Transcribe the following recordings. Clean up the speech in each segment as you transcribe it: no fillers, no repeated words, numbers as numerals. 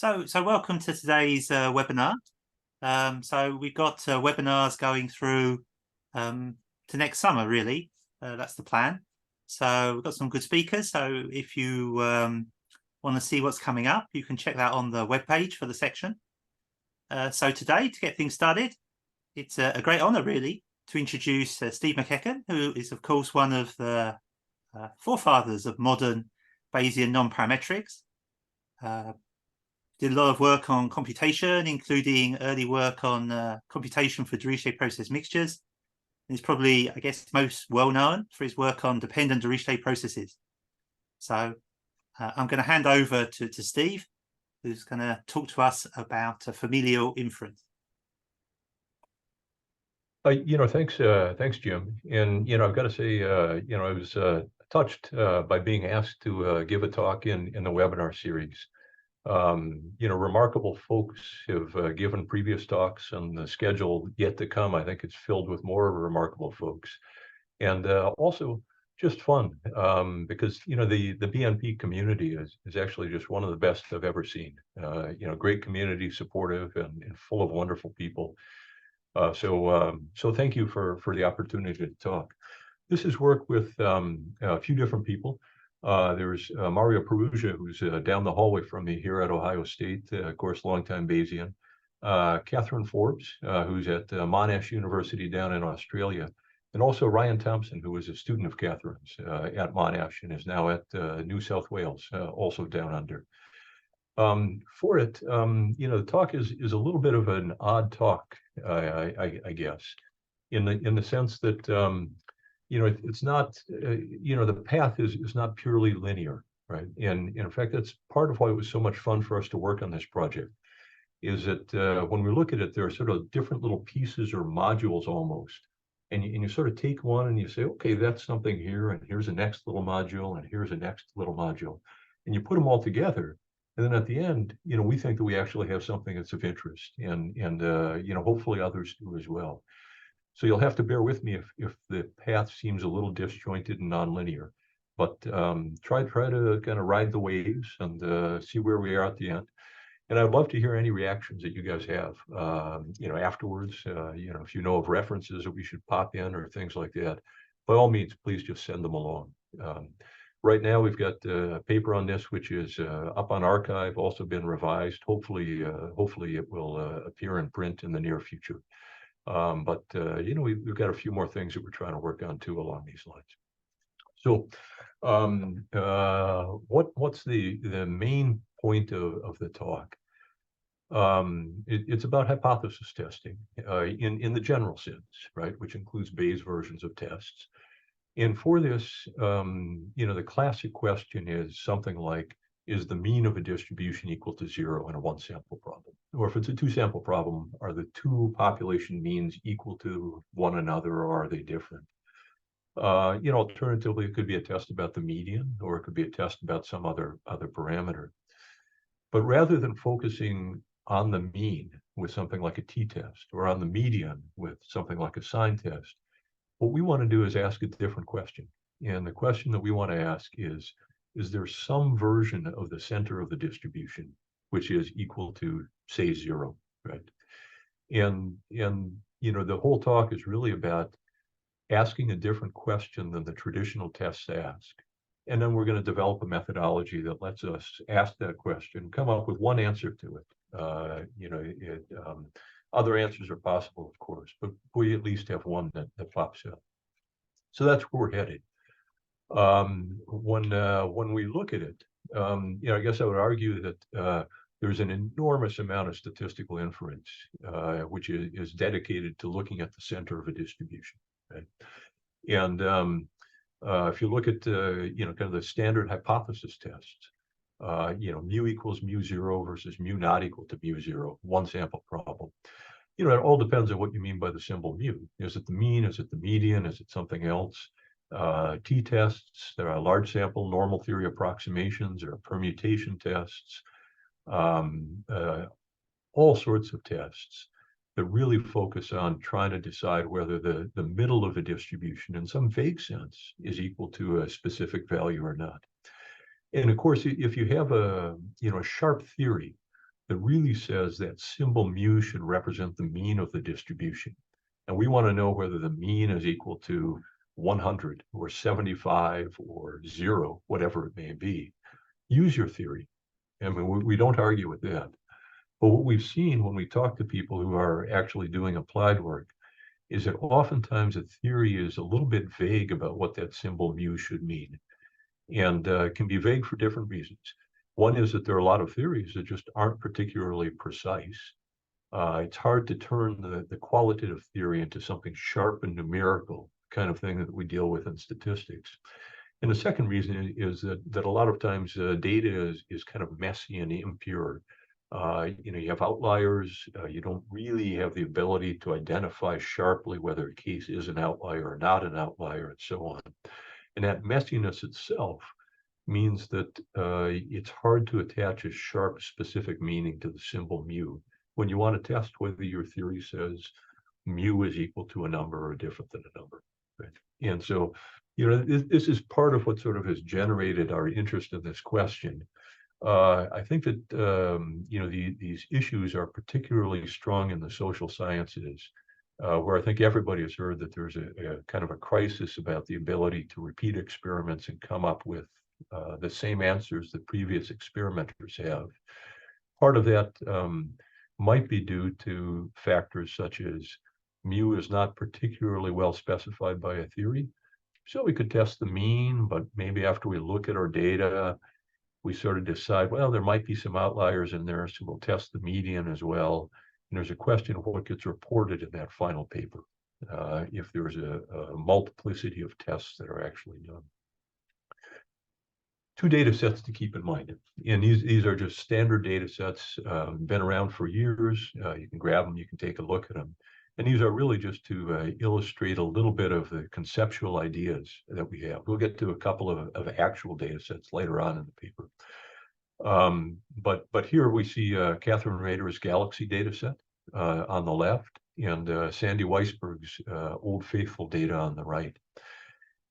So welcome to today's webinar. So we've got webinars going through to next summer, really. That's the plan. So we've got some good speakers. So if you want to see what's coming up, you can check that on the webpage for the section. So today, to get things started, it's a great honour, really, to introduce Steve MacEachern, who is, of course, one of the forefathers of modern Bayesian nonparametrics. Did a lot of work on computation, including early work on computation for Dirichlet process mixtures. And he's probably, I guess, most well known for his work on dependent Dirichlet processes. So I'm going to hand over to Steve, who's going to talk to us about familial inference. Thanks, Jim. And, I've got to say, I was touched by being asked to give a talk in the webinar series. Remarkable folks have given previous talks, and the schedule yet to come, I think it's filled with more remarkable folks. And also just fun, because, the BNP community is actually just one of the best I've ever seen. Great community, supportive, and full of wonderful people. So thank you for the opportunity to talk. This is work with a few different people. There's Mario Perugia, who's down the hallway from me here at Ohio State, of course, longtime Bayesian. Catherine Forbes, who's at Monash University down in Australia. And also Ryan Thompson, who was a student of Catherine's at Monash and is now at New South Wales, also down under. For it, the talk is a little bit of an odd talk, I guess, in the sense that it's not, the path is not purely linear, right? And in fact, that's part of why it was so much fun for us to work on this project, is that when we look at it, there are sort of different little pieces or modules almost. And you sort of take one and you say, okay, that's something here, and here's a next little module, and here's a next little module. And you put them all together. And then at the end, we think that we actually have something that's of interest, and hopefully others do as well. So you'll have to bear with me if the path seems a little disjointed and nonlinear, but try to kind of ride the waves and see where we are at the end. And I'd love to hear any reactions that you guys have, afterwards. If you know of references that we should pop in or things like that, by all means, please just send them along. Right now, we've got a paper on this, which is up on archive, also been revised. Hopefully it will appear in print in the near future. But we've got a few more things that we're trying to work on too along these lines. So what's the main point of the talk? It's about hypothesis testing in the general sense, right, which includes Bayes versions of tests. And for this, the classic question is something like, is the mean of a distribution equal to 0 in a one sample problem? Or if it's a two sample problem, are the two population means equal to one another, or are they different? Alternatively, it could be a test about the median, or it could be a test about some other parameter. But rather than focusing on the mean with something like a t-test, or on the median with something like a sign test, what we want to do is ask a different question. And the question that we want to ask is there some version of the center of the distribution which is equal to, say, 0, right? And the whole talk is really about asking a different question than the traditional tests ask. And then we're going to develop a methodology that lets us ask that question, come up with one answer to it. Other answers are possible, of course, but we at least have one that pops up. So that's where we're headed. When we look at it, I guess I would argue that there's an enormous amount of statistical inference, which is dedicated to looking at the center of a distribution. Right? And if you look at kind of the standard hypothesis tests, mu equals mu 0 versus mu not equal to mu 0, one sample problem. It all depends on what you mean by the symbol mu. Is it the mean? Is it the median? Is it something else? T-tests, there are large sample normal theory approximations, or permutation tests, all sorts of tests that really focus on trying to decide whether the middle of a distribution in some vague sense is equal to a specific value or not. And of course, if you have a sharp theory that really says that symbol mu should represent the mean of the distribution. And we want to know whether the mean is equal to 100 or 75 or 0, whatever it may be. Use your theory. I mean, we don't argue with that. But what we've seen when we talk to people who are actually doing applied work is that oftentimes a theory is a little bit vague about what that symbol mu should mean, and can be vague for different reasons. One is that there are a lot of theories that just aren't particularly precise. It's hard to turn the qualitative theory into something sharp and numerical, kind of thing that we deal with in statistics. And the second reason is that a lot of times data is kind of messy and impure. You have outliers. You don't really have the ability to identify sharply whether a case is an outlier or not an outlier, and so on. And that messiness itself means that it's hard to attach a sharp, specific meaning to the symbol mu when you want to test whether your theory says mu is equal to a number or different than a number. Right? And so, this is part of what sort of has generated our interest in this question. I think that these issues are particularly strong in the social sciences, where I think everybody has heard that there's a kind of a crisis about the ability to repeat experiments and come up with the same answers that previous experimenters have. Part of that might be due to factors such as mu is not particularly well specified by a theory. So we could test the mean, but maybe after we look at our data, we sort of decide, well, there might be some outliers in there, so we'll test the median as well. And there's a question of what gets reported in that final paper, if there's a multiplicity of tests that are actually done. Two data sets to keep in mind. And these are just standard data sets, been around for years. You can grab them, you can take a look at them. And these are really just to illustrate a little bit of the conceptual ideas that we have. We'll get to a couple of actual data sets later on in the paper. But here we see Catherine Rader's Galaxy data set on the left, and Sandy Weisberg's Old Faithful data on the right.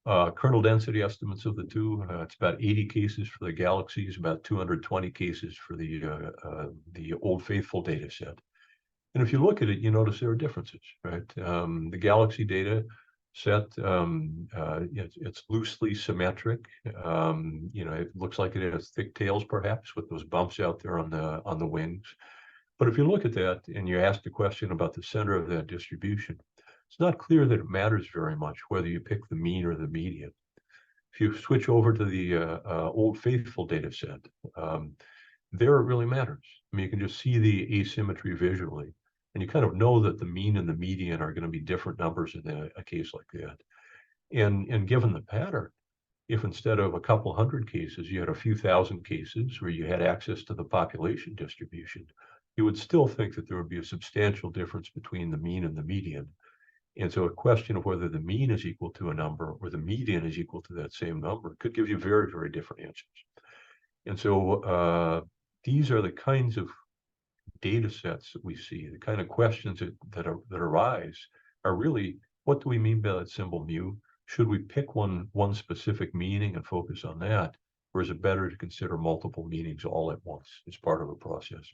Kernel density estimates of the two, it's about 80 cases for the Galaxies, about 220 cases for the Old Faithful data set. And if you look at it, you notice there are differences, right? The Galaxy data set, it's loosely symmetric. It looks like it has thick tails, perhaps, with those bumps out there on the wings. But if you look at that and you ask the question about the center of that distribution, it's not clear that it matters very much whether you pick the mean or the median. If you switch over to the Old Faithful data set, there it really matters. I mean, you can just see the asymmetry visually, and you kind of know that the mean and the median are going to be different numbers in a case like that. And given the pattern, if instead of a couple hundred cases, you had a few thousand cases where you had access to the population distribution, you would still think that there would be a substantial difference between the mean and the median. And so a question of whether the mean is equal to a number or the median is equal to that same number could give you very, very different answers. And so these are the kinds of data sets that we see, the kind of questions that arise are really, what do we mean by that symbol mu? Should we pick one specific meaning and focus on that? Or is it better to consider multiple meanings all at once as part of a process?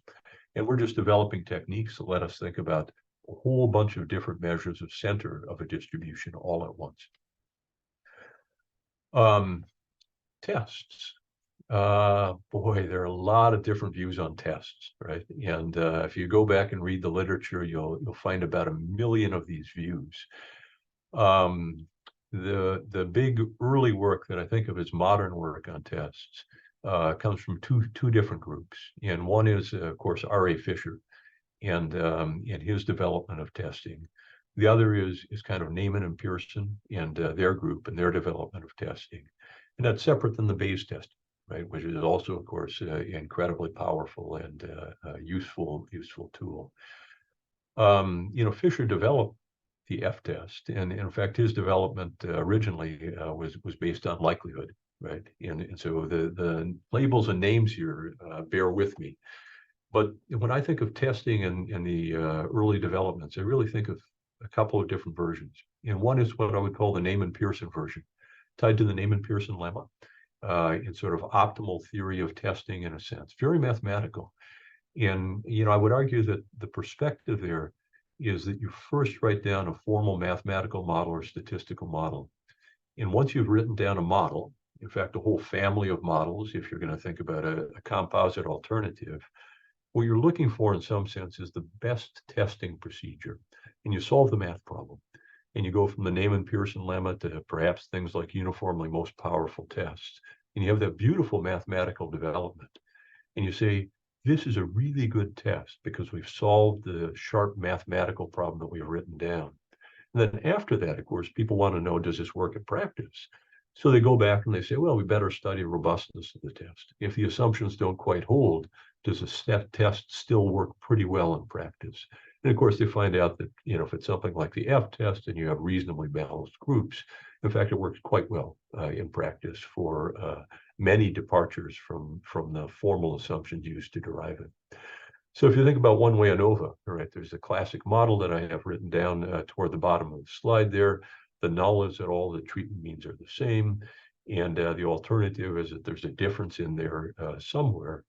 And we're just developing techniques that let us think about a whole bunch of different measures of center of a distribution all at once. Tests. Boy, there are a lot of different views on tests, right? And if you go back and read the literature, you'll find about 1 million of these views. The big early work that I think of as modern work on tests comes from two different groups, and one is, of course, R.A. Fisher and his development of testing. The other is kind of Neyman and Pearson and their group and their development of testing, and that's separate than the Bayes testing, right? Which is also, of course, incredibly powerful and useful tool. Fisher developed the F-test, and in fact, his development originally was based on likelihood, right? And so the labels and names here bear with me. But when I think of testing in the early developments, I really think of a couple of different versions. And one is what I would call the Neyman-Pearson version, tied to the Neyman-Pearson lemma. It's sort of optimal theory of testing in a sense, very mathematical. And, I would argue that the perspective there is that you first write down a formal mathematical model or statistical model. And once you've written down a model, in fact, a whole family of models, if you're going to think about a composite alternative, what you're looking for in some sense is the best testing procedure. And you solve the math problem. And you go from the Neyman-Pearson lemma to perhaps things like uniformly most powerful tests. And you have that beautiful mathematical development. And you say, this is a really good test because we've solved the sharp mathematical problem that we've written down. And then after that, of course, people want to know, does this work in practice? So they go back and they say, well, we better study robustness of the test. If the assumptions don't quite hold, does the test still work pretty well in practice? And of course, they find out that, if it's something like the F test and you have reasonably balanced groups, in fact, it works quite well in practice for many departures from the formal assumptions used to derive it. So if you think about one-way ANOVA, all right, there's a classic model that I have written down toward the bottom of the slide there. The null is that all the treatment means are the same. And the alternative is that there's a difference in there somewhere.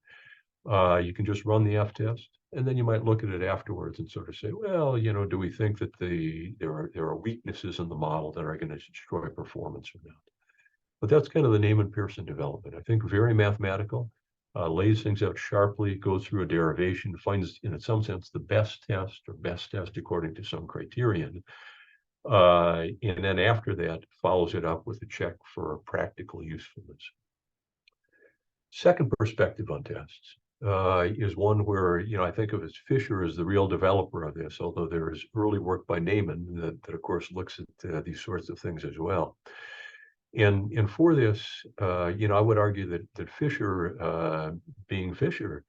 You can just run the F test, and then you might look at it afterwards and sort of say, well, do we think that there are weaknesses in the model that are going to destroy performance or not? But that's kind of the Neyman-Pearson development. I think very mathematical, lays things out sharply, goes through a derivation, finds in some sense the best test or best test according to some criterion. And then after that, follows it up with a check for practical usefulness. Second perspective on tests is one where, I think of as Fisher as the real developer of this, although there is early work by Neyman that of course looks at these sorts of things as well. And for this, I would argue that Fisher, being Fisher,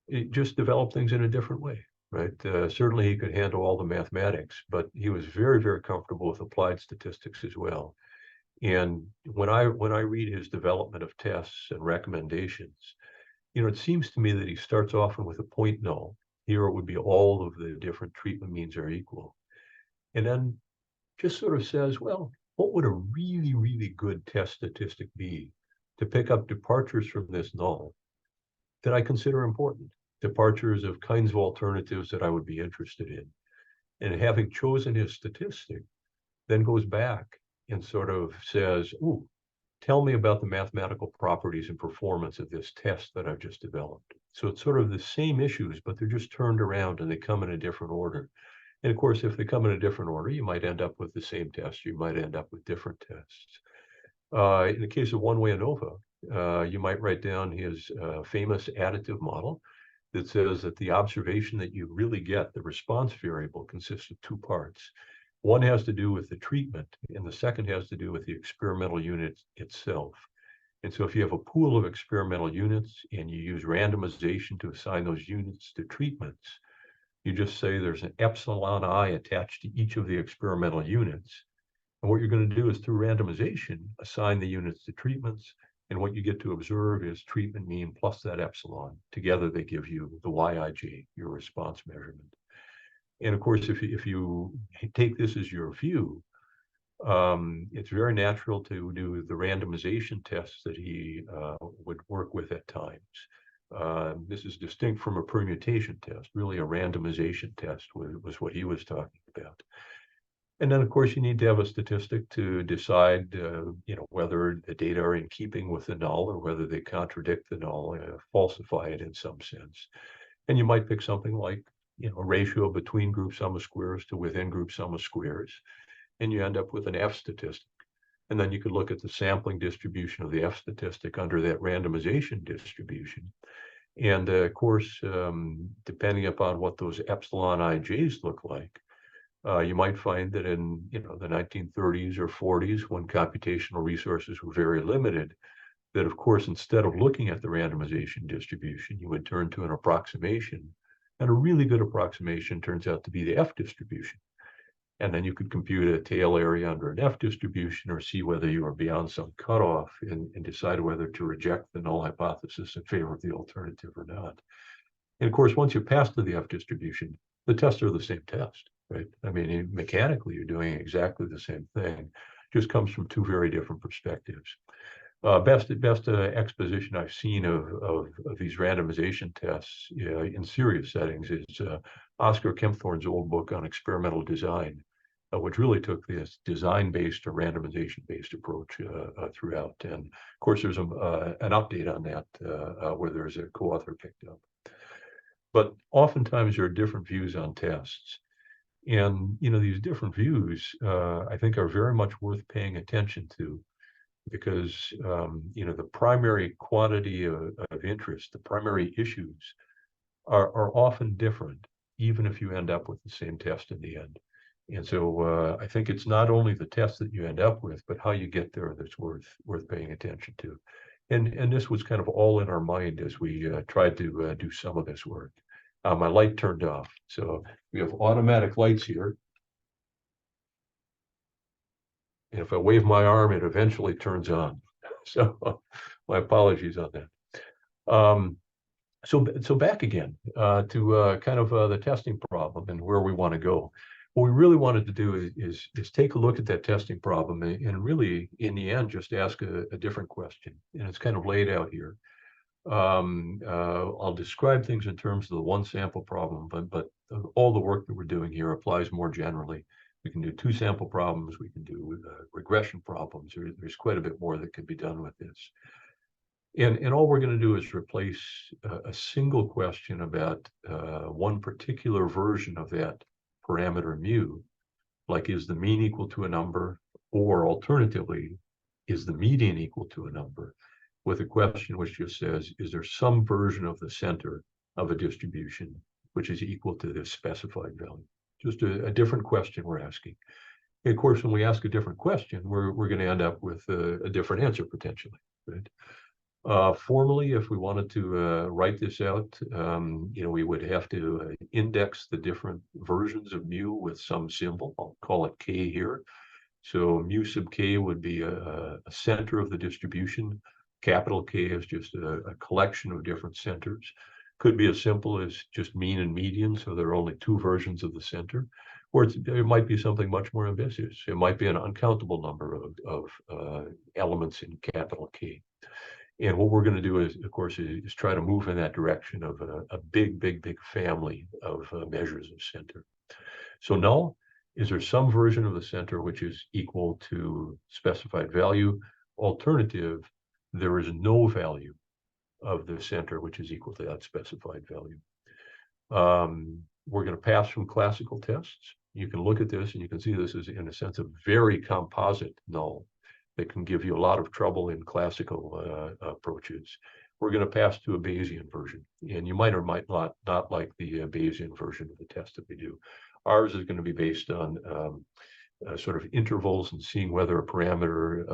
it just developed things in a different way, right? Certainly he could handle all the mathematics, but he was very, very comfortable with applied statistics as well. And when I read his development of tests and recommendations, it seems to me that he starts off with a point null. Here it would be all of the different treatment means are equal. And then just sort of says, well, what would a really, really good test statistic be to pick up departures from this null that I consider important, departures of kinds of alternatives that I would be interested in. And having chosen his statistic, then goes back and sort of says, ooh, tell me about the mathematical properties and performance of this test that I've just developed. So it's sort of the same issues, but they're just turned around and they come in a different order. And of course, if they come in a different order, you might end up with the same test. You might end up with different tests. In the case of one-way ANOVA, you might write down his famous additive model that says that the observation that you really get, the response variable, consists of two parts. One has to do with the treatment, and the second has to do with the experimental unit itself. And so if you have a pool of experimental units and you use randomization to assign those units to treatments, you just say there's an epsilon I attached to each of the experimental units. And what you're going to do is through randomization, assign the units to treatments. And what you get to observe is treatment mean plus that epsilon. Together, they give you the YIG, your response measurement. And of course, if you take this as your view, it's very natural to do the randomization tests that he would work with at times. This is distinct from a permutation test. Really, a randomization test was what he was talking about. And then, of course, you need to have a statistic to decide, whether the data are in keeping with the null or whether they contradict the null, falsify it in some sense. And you might pick something like, a ratio between group sum of squares to within group sum of squares, and you end up with an F statistic. And then you could look at the sampling distribution of the F statistic under that randomization distribution. And of course, depending upon what those epsilon IJs look like, you might find that in the 1930s or 40s, when computational resources were very limited, that of course, instead of looking at the randomization distribution, you would turn to an approximation. And a really good approximation turns out to be the F distribution. And then you could compute a tail area under an F distribution or see whether you are beyond some cutoff and decide whether to reject the null hypothesis in favor of the alternative or not. And of course, once you pass to the F distribution, the tests are the same test, right? I mean, mechanically, you're doing exactly the same thing, just comes from two very different perspectives. Best exposition I've seen of these randomization tests in serious settings is Oscar Kempthorne's old book on experimental design, which really took this design-based to randomization-based approach throughout. And of course, there's an update on that where there's a co-author picked up. But oftentimes there are different views on tests. And, these different views, I think, are very much worth paying attention to, because the primary quantity of interest, the primary issues are often different, even if you end up with the same test in the end. And so I think it's not only the test that you end up with, but how you get there that's worth paying attention to. And this was kind of all in our mind as we tried to do some of this work. My light turned off, so we have automatic lights here. And if I wave my arm, it eventually turns on. So my apologies on that. So back again to kind of the testing problem and where we want to go. What we really wanted to do is take a look at that testing problem and really, in the end, just ask a different question. And it's kind of laid out here. I'll describe things in terms of the one sample problem, but all the work that we're doing here applies more generally. We can do two sample problems. We can do regression problems. There's quite a bit more that can be done with this. And all we're going to do is replace a single question about one particular version of that parameter mu, like is the mean equal to a number, or alternatively, is the median equal to a number, with a question which just says, is there some version of the center of a distribution which is equal to this specified value? Just a different question we're asking. And of course, when we ask a different question, we're going to end up with a different answer potentially, right? Formally, if we wanted to write this out, we would have to index the different versions of mu with some symbol. I'll call it k here. So mu sub k would be a center of the distribution. Capital K is just a collection of different centers. Could be as simple as just mean and median, so there are only two versions of the center. Or it might be something much more ambitious. It might be an uncountable number of elements in capital K. And what we're going to do is, of course, is try to move in that direction of a big family of measures of center. So null, is there some version of the center which is equal to specified value? Alternative, there is no value of the center which is equal to that specified value. We're going to pass from classical tests. You can look at this and you can see this is, in a sense, a very composite null that can give you a lot of trouble in classical approaches. We're going to pass to a Bayesian version, and you might or might not like the Bayesian version of the test that we do. Ours is going to be based on sort of intervals and seeing whether a parameter,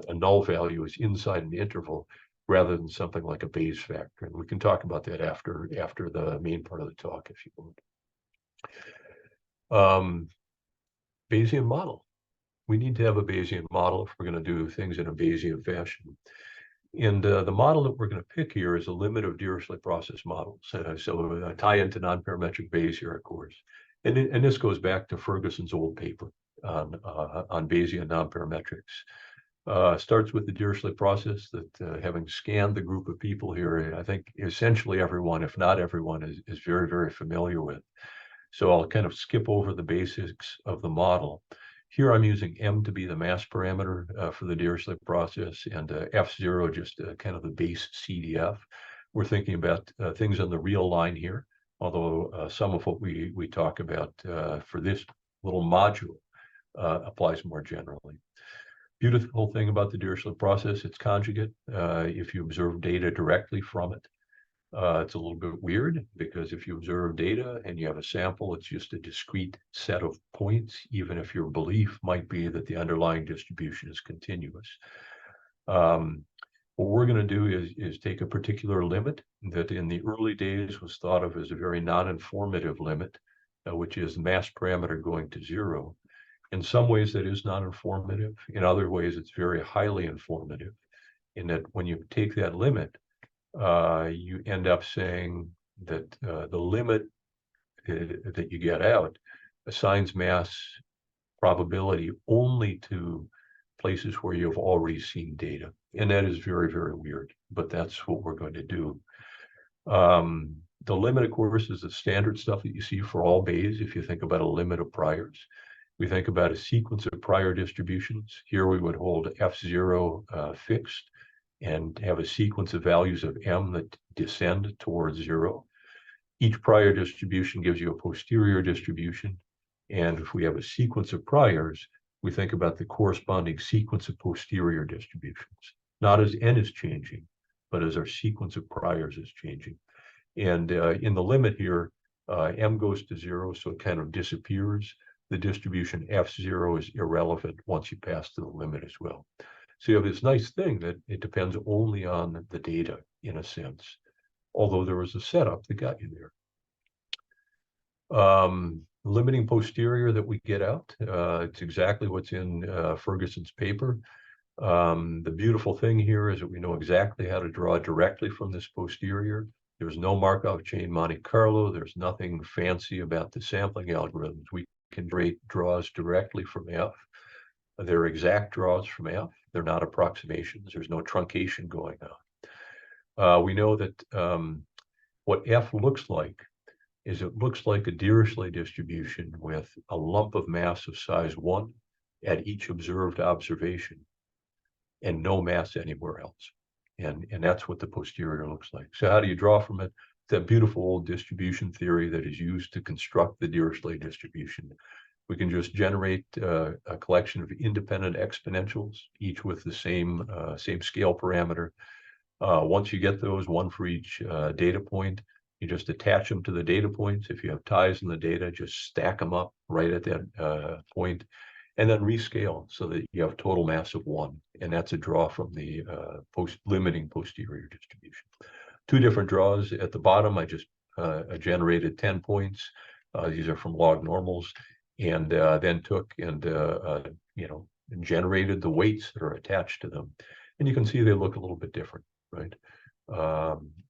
a null value is inside an interval rather than something like a Bayes factor. And we can talk about that after the main part of the talk, if you want. Bayesian model. We need to have a Bayesian model if we're going to do things in a Bayesian fashion. And the model that we're going to pick here is a limit of Dirichlet process models. So I tie into nonparametric Bayes here, of course. And this goes back to Ferguson's old paper on Bayesian nonparametrics. Starts with the Dirichlet process that having scanned the group of people here, I think essentially everyone, if not everyone, is very familiar with. So I'll kind of skip over the basics of the model. Here I'm using M to be the mass parameter for the Dirichlet process, and F0 just kind of the base CDF. We're thinking about things on the real line here, although some of what we talk about for this little module applies more generally. Beautiful thing about the Dirichlet process, it's conjugate. If you observe data directly from it, it's a little bit weird, because if you observe data and you have a sample, it's just a discrete set of points, even if your belief might be that the underlying distribution is continuous. What we're going to do is take a particular limit that in the early days was thought of as a very non-informative limit, which is the mass parameter going to 0. In some ways that is non-informative. In other ways, it's very highly informative, in that when you take that limit, you end up saying that the limit that you get out assigns mass probability only to places where you've already seen data. And that is very, very weird, but that's what we're going to do. The limit, of course, is the standard stuff that you see for all Bayes. If you think about a limit of priors, we think about a sequence of prior distributions. Here we would hold F0 fixed and have a sequence of values of M that descend towards 0. Each prior distribution gives you a posterior distribution. And if we have a sequence of priors, we think about the corresponding sequence of posterior distributions, not as N is changing, but as our sequence of priors is changing. And in the limit here, M goes to 0, so it kind of disappears. The distribution F0 is irrelevant once you pass to the limit as well. So you have this nice thing that it depends only on the data in a sense, although there was a setup that got you there. Limiting posterior that we get out, it's exactly what's in Ferguson's paper. The beautiful thing here is that we know exactly how to draw directly from this posterior. There's no Markov chain Monte Carlo. There's nothing fancy about the sampling algorithms. We can generate draws directly from F. They're exact draws from F. They're not approximations. There's no truncation going on. We know that what F looks like is it looks like a Dirichlet distribution with a lump of mass of size 1 at each observed observation and no mass anywhere else. And that's what the posterior looks like. So how do you draw from it? That beautiful old distribution theory that is used to construct the Dirichlet distribution. We can just generate a collection of independent exponentials, each with the same scale parameter. Once you get those, one for each data point, you just attach them to the data points. If you have ties in the data, just stack them up right at that point, and then rescale so that you have total mass of 1. And that's a draw from the limiting posterior distribution. 2 different draws at the bottom. I just generated 10 points. These are from log normals, and then took and generated the weights that are attached to them. And you can see they look a little bit different, right?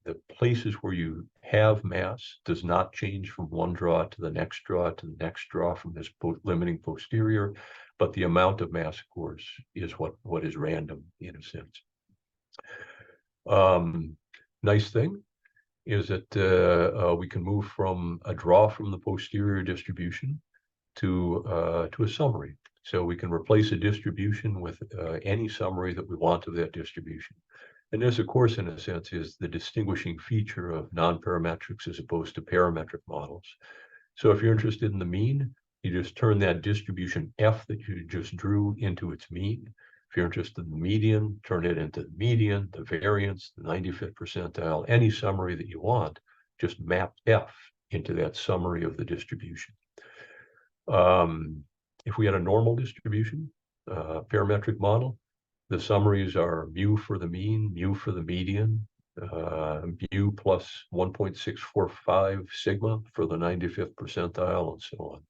The places where you have mass does not change from one draw to the next draw to the next draw from this limiting posterior, but the amount of mass, of course, is what is random in a sense. Nice thing is that we can move from a draw from the posterior distribution to a summary. So we can replace a distribution with any summary that we want of that distribution. And this, of course, in a sense, is the distinguishing feature of nonparametrics as opposed to parametric models. So if you're interested in the mean, you just turn that distribution F that you just drew into its mean. If you're interested in the median, turn it into the median, the variance, the 95th percentile, any summary that you want, just map F into that summary of the distribution. If we had a normal distribution, parametric model, the summaries are mu for the mean, mu for the median, mu plus 1.645 sigma for the 95th percentile, and so on.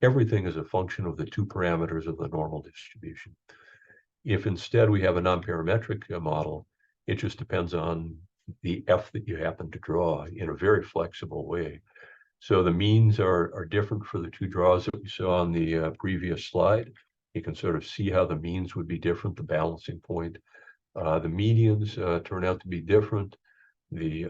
Everything is a function of the 2 parameters of the normal distribution. If instead we have a non-parametric model, it just depends on the F that you happen to draw in a very flexible way. So the means are different for the 2 draws that we saw on the previous slide. You can sort of see how the means would be different, the balancing point. The medians turn out to be different. The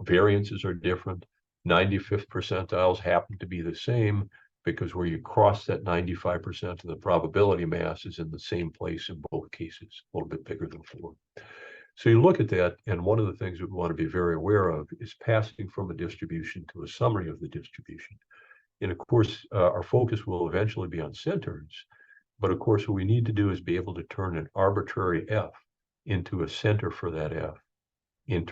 variances are different. 95th percentiles happen to be the same because where you cross that 95% of the probability mass is in the same place in both cases, a little bit bigger than 4. So you look at that, and one of the things we want to be very aware of is passing from a distribution to a summary of the distribution. And of course, our focus will eventually be on centers. But of course, what we need to do is be able to turn an arbitrary F into a center for that F in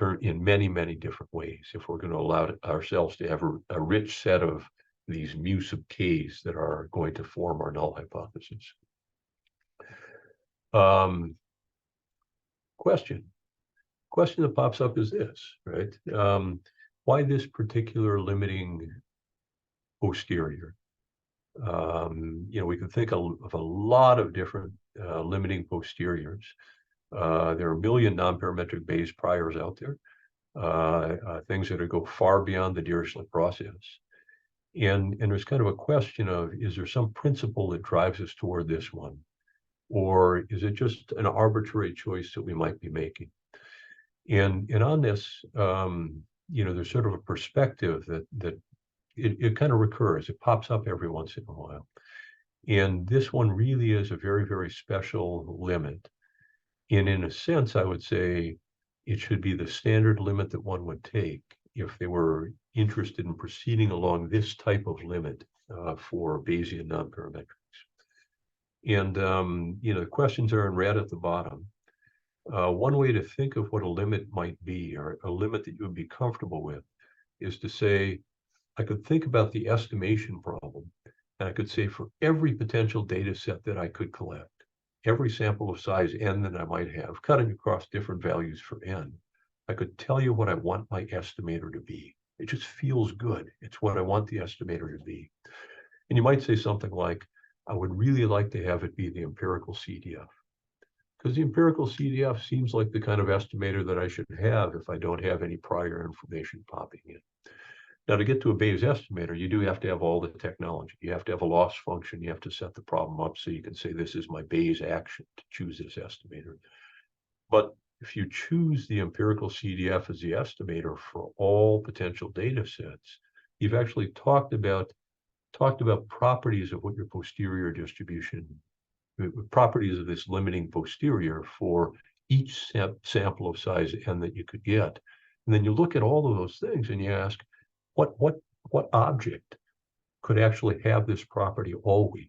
many, many different ways if we're going to allow ourselves to have a rich set of these mu sub k's that are going to form our null hypothesis. Question that pops up is this, right? Why this particular limiting posterior? We can think of a lot of different limiting posteriors. There are a million non-parametric Bayes priors out there, things that go far beyond the Dirichlet process. And there's kind of a question of, is there some principle that drives us toward this one? or is it just an arbitrary choice that we might be making? And on this, there's sort of a perspective that it kind of recurs. It pops up every once in a while. And this one really is a very, very special limit. And in a sense, I would say it should be the standard limit that one would take if they were interested in proceeding along this type of limit for Bayesian nonparametrics. And, the questions are in red at the bottom. One way to think of what a limit might be, or a limit that you would be comfortable with, is to say, I could think about the estimation problem, and I could say for every potential data set that I could collect, every sample of size n that I might have, cutting across different values for n, I could tell you what I want my estimator to be. It just feels good. It's what I want the estimator to be. And you might say something like, I would really like to have it be the empirical CDF. Because the empirical CDF seems like the kind of estimator that I should have if I don't have any prior information popping in. Now, to get to a Bayes estimator, you do have to have all the technology. You have to have a loss function. You have to set the problem up so you can say, this is my Bayes action to choose this estimator. But if you choose the empirical CDF as the estimator for all potential data sets, you've actually talked about properties of what your posterior distribution, properties of this limiting posterior for each sample of size n that you could get. And then you look at all of those things and you ask, what object could actually have this property always?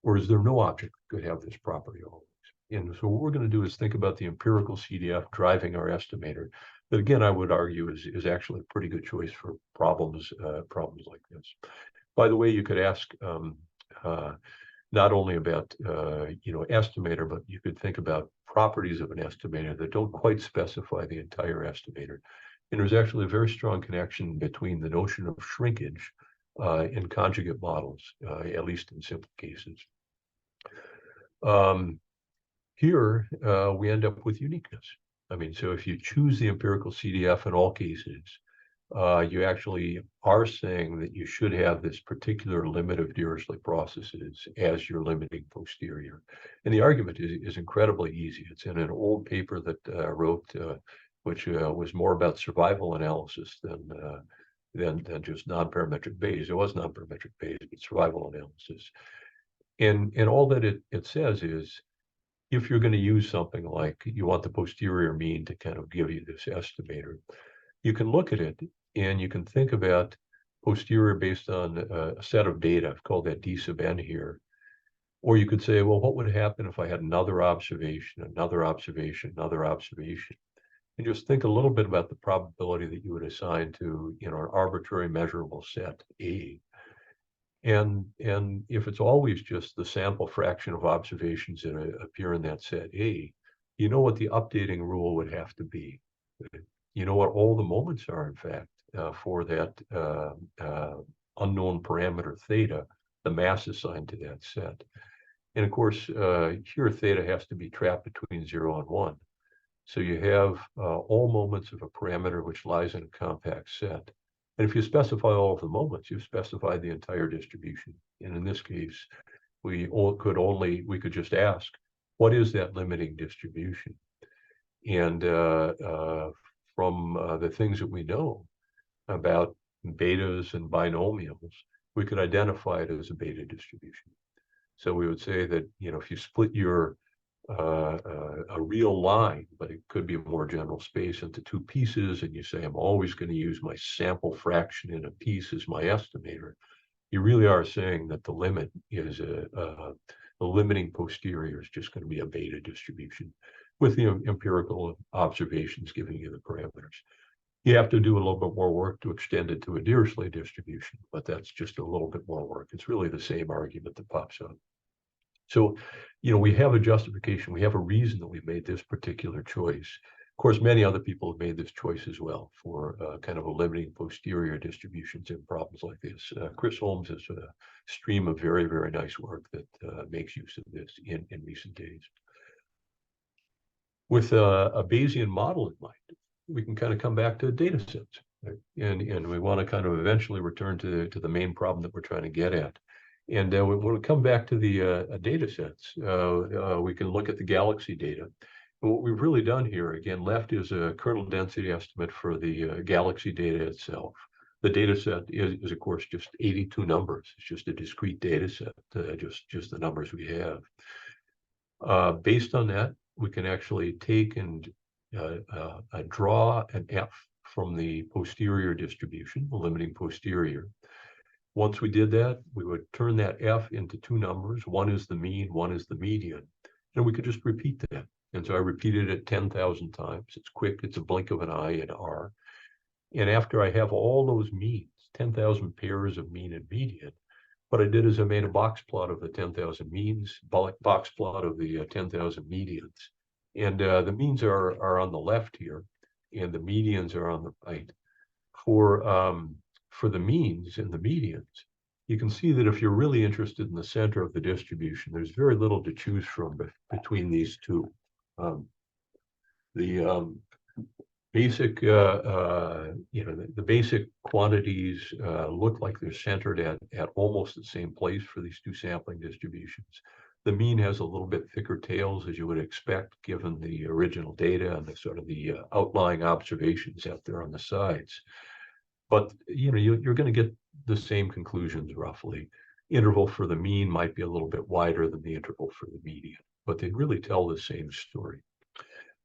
Or is there no object that could have this property always? And so what we're going to do is think about the empirical CDF driving our estimator. That again, I would argue is actually a pretty good choice for problems like this. By the way, you could ask not only about estimator, but you could think about properties of an estimator that don't quite specify the entire estimator. And there's actually a very strong connection between the notion of shrinkage and conjugate models, at least in simple cases. Here, we end up with uniqueness. I mean, so if you choose the empirical CDF in all cases, you actually are saying that you should have this particular limit of Dirichlet processes as your limiting posterior. And the argument is incredibly easy. It's in an old paper that I wrote, which was more about survival analysis than just nonparametric Bayes. It was nonparametric Bayes, but survival analysis. And all that it says is, if you're going to use something like you want the posterior mean to kind of give you this estimator, you can look at it and you can think about posterior based on a set of data. I've called that D sub n here. Or you could say, well, what would happen if I had another observation, another observation, another observation? And just think a little bit about the probability that you would assign to an arbitrary measurable set A. And if it's always just the sample fraction of observations that appear in that set A, you know what the updating rule would have to be. You know what all the moments are, in fact, for that unknown parameter theta, the mass assigned to that set. And of course, here theta has to be trapped between 0 and 1. So you have all moments of a parameter which lies in a compact set. And if you specify all of the moments, you've specified the entire distribution. And in this case, we could just ask, what is that limiting distribution? And from the things that we know about betas and binomials, we could identify it as a beta distribution. So we would say that, if you split your a real line, but it could be a more general space, into two pieces, and you say, I'm always going to use my sample fraction in a piece as my estimator, you really are saying that the limit is the limiting posterior is just going to be a beta distribution with the empirical observations giving you the parameters. You have to do a little bit more work to extend it to a Dirichlet distribution, but that's just a little bit more work. It's really the same argument that pops up. So, we have a justification. We have a reason that we've made this particular choice. Of course, many other people have made this choice as well for kind of a limiting posterior distributions in problems like this. Chris Holmes has a stream of very, very nice work that makes use of this in recent days. With a Bayesian model in mind, we can kind of come back to data sets, right? And we want to kind of eventually return to the main problem that we're trying to get at. And when we come back to the data sets, we can look at the galaxy data. And what we've really done here, again, left is a kernel density estimate for the galaxy data itself. The data set is, of course, just 82 numbers. It's just a discrete data set, just the numbers we have. Based on that, we can actually take and draw an F from the posterior distribution, the limiting posterior. Once we did that, we would turn that F into two numbers. One is the mean, one is the median. And we could just repeat that. And so I repeated it 10,000 times. It's quick. It's a blink of an eye in R. And after I have all those means, 10,000 pairs of mean and median, what I did is I made a box plot of the 10,000 means, box plot of the 10,000 medians. And the means are on the left here, and the medians are on the right. For the means and the medians, you can see that if you're really interested in the center of the distribution, there's very little to choose from between these two. The basic, the basic quantities look like they're centered at almost the same place for these two sampling distributions. The mean has a little bit thicker tails, as you would expect, given the original data and the sort of the outlying observations out there on the sides. But you're going to get the same conclusions roughly. Interval for the mean might be a little bit wider than the interval for the median, but they really tell the same story.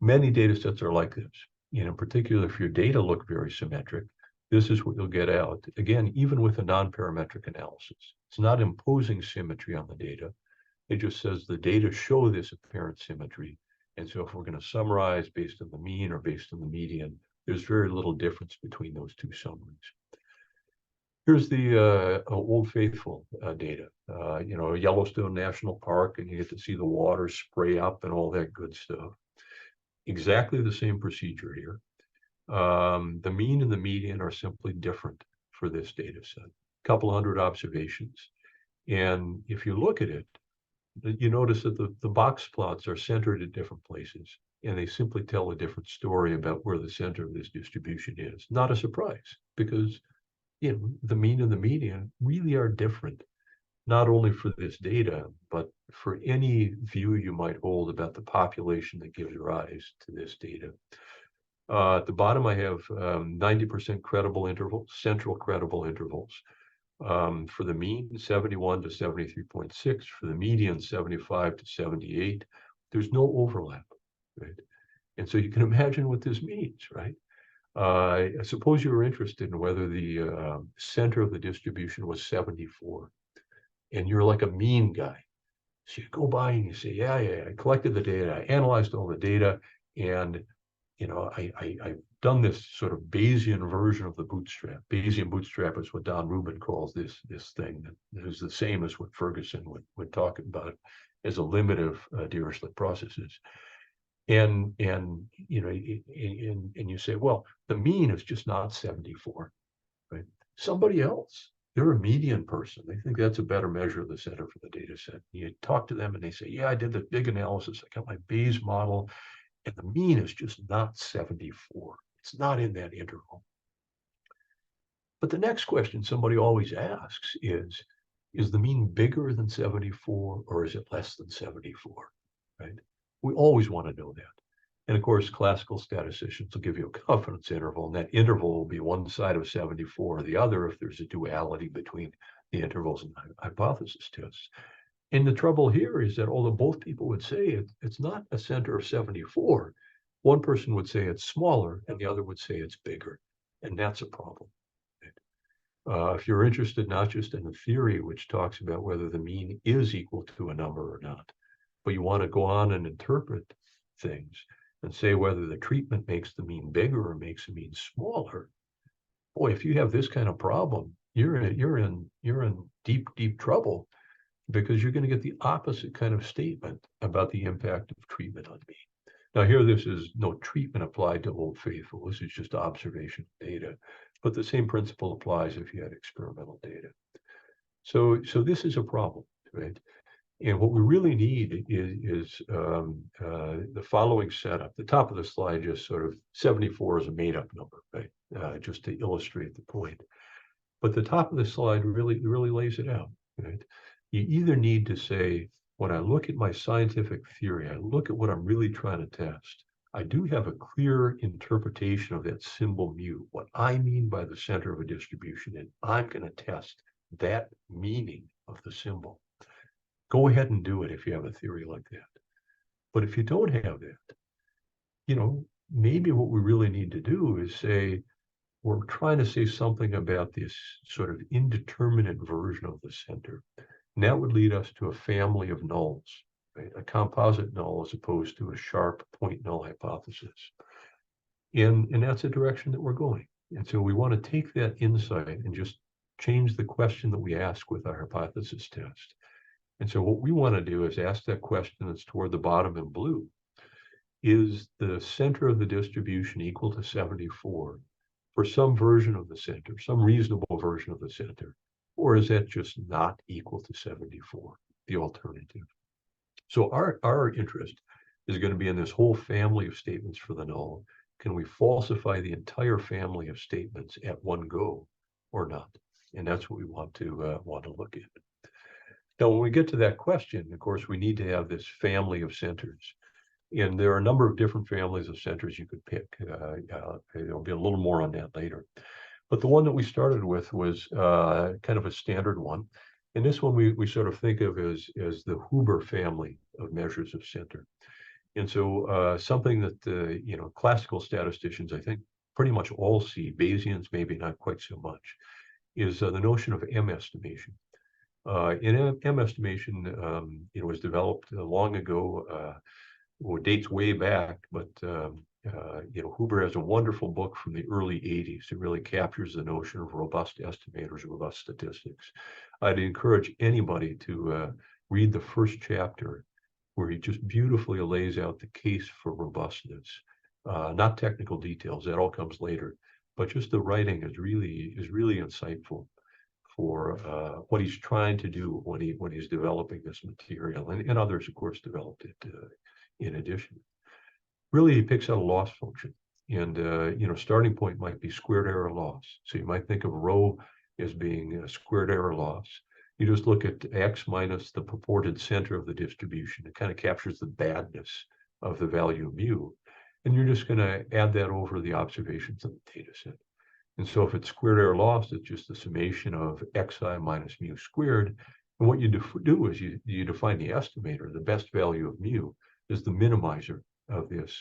Many data sets are like this. In particular, if your data look very symmetric, this is what you'll get out. Again, even with a nonparametric analysis, it's not imposing symmetry on the data. It just says the data show this apparent symmetry. And so if we're going to summarize based on the mean or based on the median, there's very little difference between those two summaries. Here's the Old Faithful data. Yellowstone National Park, and you get to see the water spray up and all that good stuff. Exactly the same procedure here. The mean and the median are simply different for this data set. A couple hundred observations. And if you look at it, you notice that the box plots are centered at different places, and they simply tell a different story about where the center of this distribution is. Not a surprise, because the mean and the median really are different, not only for this data, but for any view you might hold about the population that gives rise to this data. At the bottom, I have 90% credible intervals, central credible intervals. For the mean, 71 to 73.6. For the median, 75 to 78. There's no overlap, right? And so you can imagine what this means, right? I suppose you were interested in whether the center of the distribution was 74, and you're like a mean guy. So you go by and you say, yeah, I collected the data, I analyzed all the data, and I've done this sort of Bayesian version of the bootstrap. Bayesian bootstrap is what Don Rubin calls this thing that is the same as what Ferguson would talk about as a limit of Dirichlet processes. And you say, well, the mean is just not 74, right? Somebody else, they're a median person. They think that's a better measure of the center for the data set. You talk to them and they say, yeah, I did the big analysis. I got my Bayes model, and the mean is just not 74. It's not in that interval. But the next question somebody always asks is the mean bigger than 74 or is it less than 74, right? We always want to know that. And of course, classical statisticians will give you a confidence interval, and that interval will be one side of 74 or the other if there's a duality between the intervals and hypothesis tests. And the trouble here is that although both people would say it's not a center of 74, one person would say it's smaller and the other would say it's bigger. And that's a problem. If you're interested not just in the theory, which talks about whether the mean is equal to a number or not, but you want to go on and interpret things and say whether the treatment makes the mean bigger or makes the mean smaller, boy, if you have this kind of problem, you're in deep trouble, because you're going to get the opposite kind of statement about the impact of treatment on mean. Now here, this is no treatment applied to Old Faithful. This is just observational data, but the same principle applies if you had experimental data. So this is a problem, right? And what we really need is the following setup. The top of the slide just sort of 74 is a made-up number, right? Just to illustrate the point. But the top of the slide really lays it out. right? You either need to say, when I look at my scientific theory, I look at what I'm really trying to test, I do have a clear interpretation of that symbol mu, what I mean by the center of a distribution, and I'm going to test that meaning of the symbol. Go ahead and do it if you have a theory like that. But if you don't have that, maybe what we really need to do is say, we're trying to say something about this sort of indeterminate version of the center. And that would lead us to a family of nulls, right? A composite null as opposed to a sharp point null hypothesis. And that's the direction that we're going. And so we want to take that insight and just change the question that we ask with our hypothesis test. And so what we want to do is ask that question that's toward the bottom in blue. Is the center of the distribution equal to 74 for some version of the center, some reasonable version of the center? Or is that just not equal to 74, the alternative? So our interest is going to be in this whole family of statements for the null. Can we falsify the entire family of statements at one go or not? And that's what we want to look at. Now, when we get to that question, of course, we need to have this family of centers. And there are a number of different families of centers you could pick. There'll be a little more on that later. But the one that we started with was kind of a standard one. And this one we sort of think of as the Huber family of measures of center. And so something that, classical statisticians, I think, pretty much all see, Bayesians maybe not quite so much, is the notion of M estimation. In M estimation, was developed long ago, dates way back, but Huber has a wonderful book from the early 80s. It really captures the notion of robust estimators, robust statistics. I'd encourage anybody to read the first chapter, where he just beautifully lays out the case for robustness. Not technical details, that all comes later, but just the writing is really insightful for what he's trying to do when he's developing this material, and others, of course, developed it in addition. Really, he picks out a loss function, and starting point might be squared error loss. So you might think of rho as being a squared error loss. You just look at x minus the purported center of the distribution. It kind of captures the badness of the value mu, and you're just going to add that over the observations of the data set. And so if it's squared error loss, it's just the summation of xi minus mu squared. And what you do is you define the estimator. The best value of mu is the minimizer of this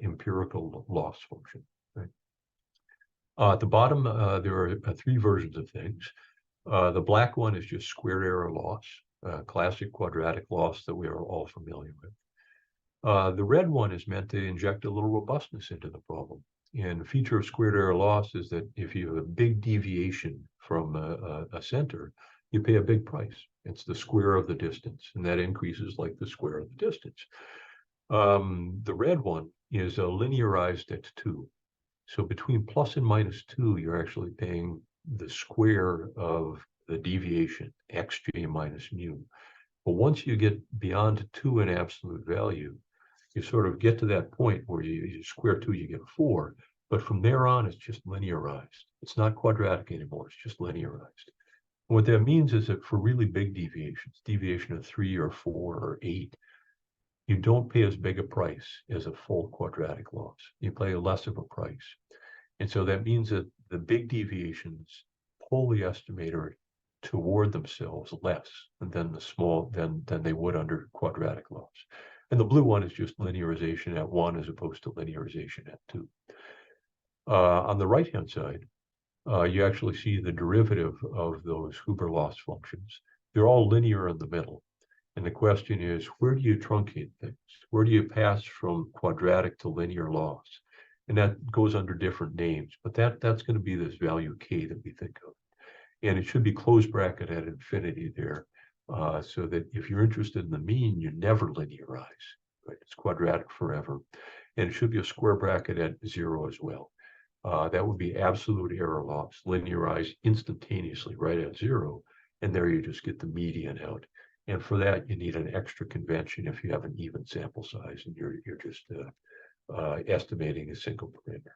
empirical loss function. Right? At the bottom, there are three versions of things. The black one is just squared error loss, classic quadratic loss that we are all familiar with. The red one is meant to inject a little robustness into the problem. And the feature of squared error loss is that if you have a big deviation from a center, you pay a big price. It's the square of the distance, and that increases like the square of the distance. The red one is linearized at 2. So between plus and minus 2, you're actually paying the square of the deviation, xj minus mu. But once you get beyond 2 in absolute value, you sort of get to that point where you square 2, you get 4. But from there on, it's just linearized. It's not quadratic anymore. It's just linearized. And what that means is that for really big deviations, deviation of 3 or 4 or 8, you don't pay as big a price as a full quadratic loss. You pay less of a price. And so that means that the big deviations pull the estimator toward themselves less than the small than they would under quadratic loss. And the blue one is just linearization at 1 as opposed to linearization at 2. On the right-hand side, you actually see the derivative of those Huber loss functions. They're all linear in the middle. And the question is, where do you truncate things? Where do you pass from quadratic to linear loss? And that goes under different names, but that's going to be this value k that we think of. And it should be closed bracket at infinity there, so that if you're interested in the mean, you never linearize, right? It's quadratic forever. And it should be a square bracket at 0 as well. That would be absolute error loss, linearized instantaneously right at 0. And there you just get the median out. And for that, you need an extra convention if you have an even sample size and you're just estimating a single parameter.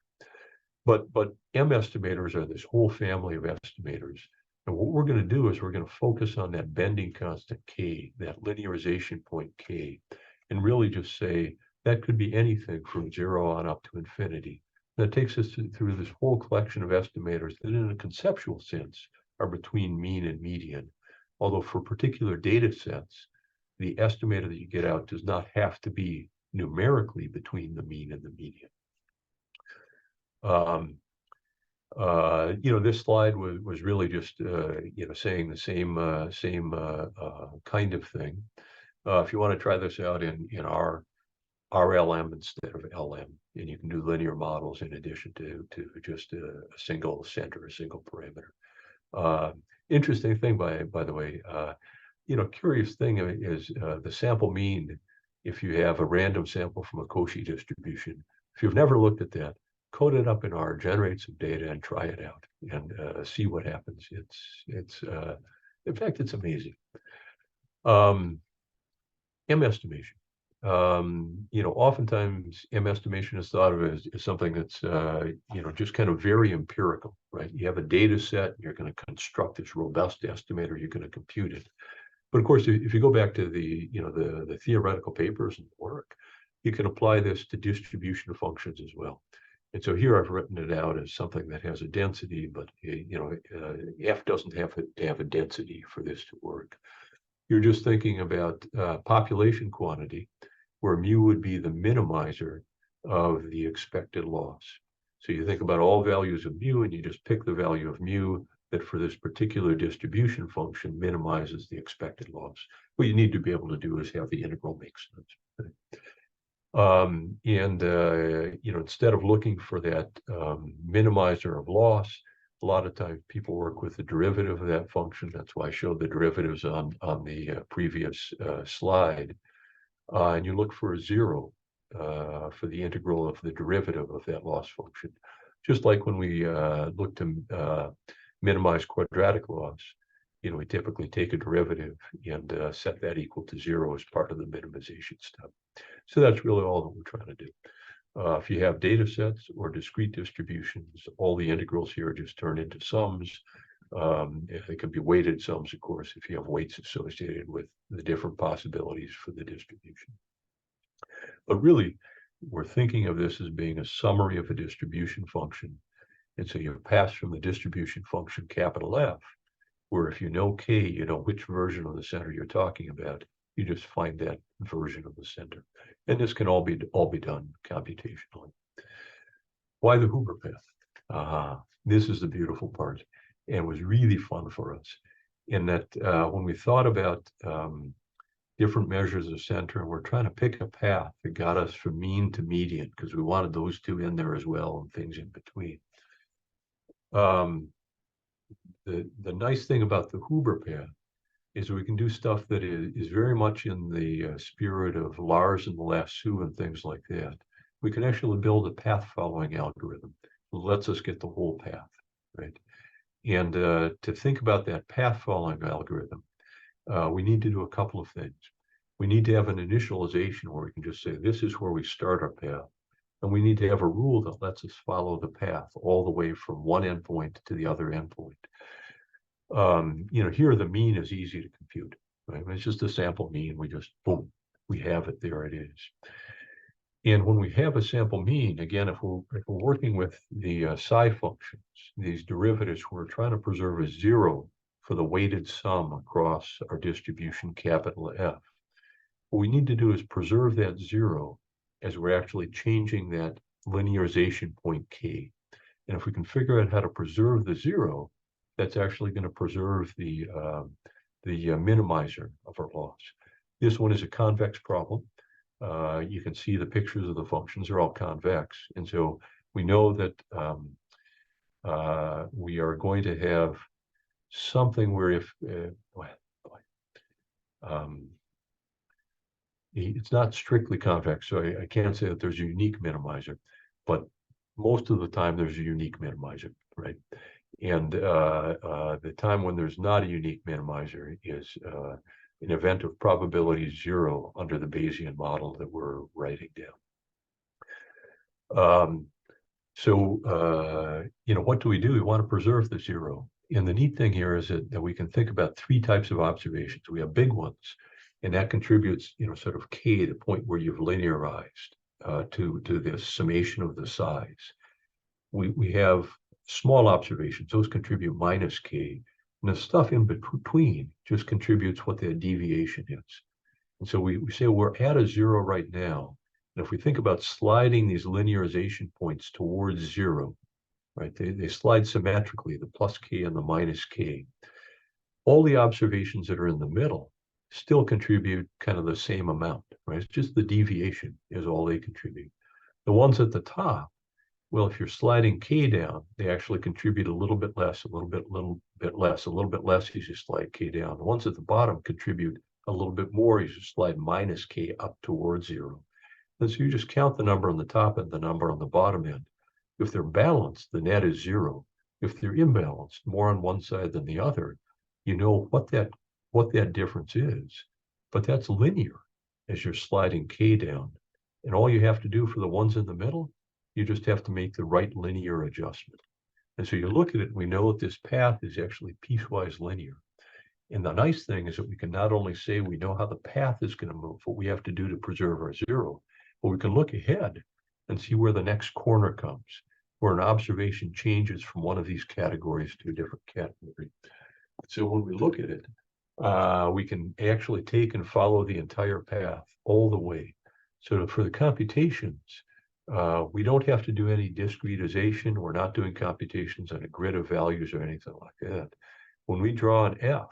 But M estimators are this whole family of estimators And what we're going to do is we're going to focus on that bending constant K, that linearization point K, and really just say that could be anything from 0 on up to infinity. That takes us through this whole collection of estimators that in a conceptual sense are between mean and median. Although for particular data sets, the estimator that you get out does not have to be numerically between the mean and the median. This slide was really just saying the same kind of thing. If you want to try this out in RLM instead of LM, and you can do linear models in addition to just a single center, a single parameter. Interesting thing, by the way, curious thing is the sample mean. If you have a random sample from a Cauchy distribution, if you've never looked at that, code it up in R, generate some data, and try it out and see what happens. In fact, it's amazing. M estimation. Oftentimes M estimation is thought of as something that's just kind of very empirical, right? You have a data set, you're going to construct this robust estimator, you're going to compute it. But of course, if you go back to the theoretical papers and work, you can apply this to distribution functions as well. And so here I've written it out as something that has a density, but F doesn't have to have a density for this to work. You're just thinking about population quantity, where mu would be the minimizer of the expected loss. So you think about all values of mu, and you just pick the value of mu that for this particular distribution function minimizes the expected loss. What you need to be able to do is have the integral make sense. Instead of looking for that minimizer of loss, a lot of times people work with the derivative of that function. That's why I showed the derivatives on the previous slide. And you look for a 0 for the integral of the derivative of that loss function. Just like when we look to minimize quadratic loss, we typically take a derivative and set that equal to 0 as part of the minimization step. So that's really all that we're trying to do. If you have data sets or discrete distributions, all the integrals here just turn into sums. They can be weighted sums, of course, if you have weights associated with the different possibilities for the distribution. But really, we're thinking of this as being a summary of a distribution function. And so you pass from the distribution function capital F, where if you know K, you know which version of the center you're talking about. You just find that version of the center. And this can all be done computationally. Why the Huber path? This is the beautiful part, and was really fun for us. In that when we thought about different measures of center, and we're trying to pick a path that got us from mean to median, because we wanted those two in there as well and things in between. The nice thing about the Huber path is we can do stuff that is very much in the spirit of Lars and the Lasso and things like that. We can actually build a path following algorithm that lets us get the whole path, right? And to think about that path following algorithm, we need to do a couple of things. We need to have an initialization where we can just say, this is where we start our path. And we need to have a rule that lets us follow the path all the way from one endpoint to the other endpoint. Here the mean is easy to compute, right? It's just a sample mean. We just, boom, we have it, there it is. And when we have a sample mean, again, if we're working with the psi functions, these derivatives, we're trying to preserve a 0 for the weighted sum across our distribution capital F. What we need to do is preserve that 0 as we're actually changing that linearization point K. And if we can figure out how to preserve the 0, that's actually going to preserve the minimizer of our loss. This one is a convex problem. You can see the pictures of the functions are all convex. And so we know that we are going to have something where if it's not strictly convex, so I can't say that there's a unique minimizer, but most of the time there's a unique minimizer, right? And the time when there's not a unique minimizer is an event of probability 0 under the Bayesian model that we're writing down. What do? We want to preserve the 0. And the neat thing here is that we can think about three types of observations. We have big ones, and that contributes, sort of K, the point where you've linearized to the summation of the size. We have small observations, those contribute minus K, and the stuff in between just contributes what the deviation is. And so we say we're at a zero right now. And if we think about sliding these linearization points towards zero, right, they slide symmetrically, the plus K and the minus K. All the observations that are in the middle still contribute kind of the same amount, right? It's just the deviation is all they contribute. The ones at the top, well, if you're sliding K down, they actually contribute a little bit less, a little bit less, a little bit less as you slide K down. The ones at the bottom contribute a little bit more as you slide minus K up towards zero. And so you just count the number on the top and the number on the bottom end. If they're balanced, the net is zero. If they're imbalanced, more on one side than the other, you know what that difference is. But that's linear as you're sliding K down. And all you have to do for the ones in the middle, you just have to make the right linear adjustment. And so you look at it, and we know that this path is actually piecewise linear. And the nice thing is that we can not only say we know how the path is going to move, what we have to do to preserve our zero, but we can look ahead and see where the next corner comes, where an observation changes from one of these categories to a different category. So when we look at it, we can actually take and follow the entire path all the way. So for the computations, we don't have to do any discretization. We're not doing computations on a grid of values or anything like that. When we draw an F,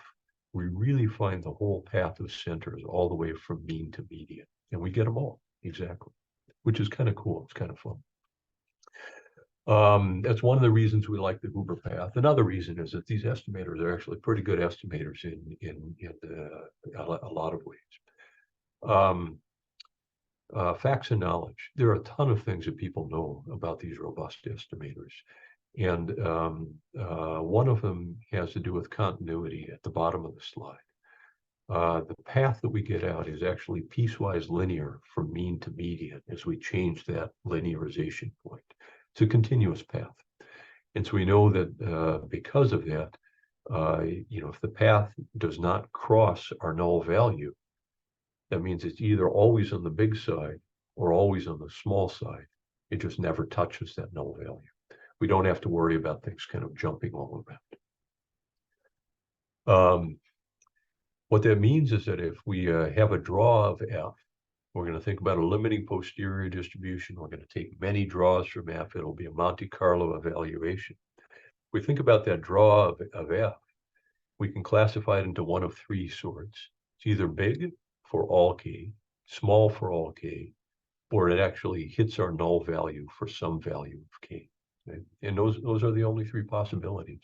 we really find the whole path of centers all the way from mean to median, and we get them all exactly, which is kind of cool. It's kind of fun. That's one of the reasons we like the Huber path. Another reason is that these estimators are actually pretty good estimators in a lot of ways. Facts and knowledge. There are a ton of things that people know about these robust estimators. And one of them has to do with continuity at the bottom of the slide. The path that we get out is actually piecewise linear from mean to median as we change that linearization point. It's a continuous path. And so we know that because of that, if the path does not cross our null value, that means it's either always on the big side or always on the small side. It just never touches that null value. We don't have to worry about things kind of jumping all around. What that means is that if we have a draw of F, we're going to think about a limiting posterior distribution. We're going to take many draws from F. It'll be a Monte Carlo evaluation. If we think about that draw of F, we can classify it into one of three sorts. It's either big for all K, small for all K, or it actually hits our null value for some value of K. Okay? And those are the only three possibilities.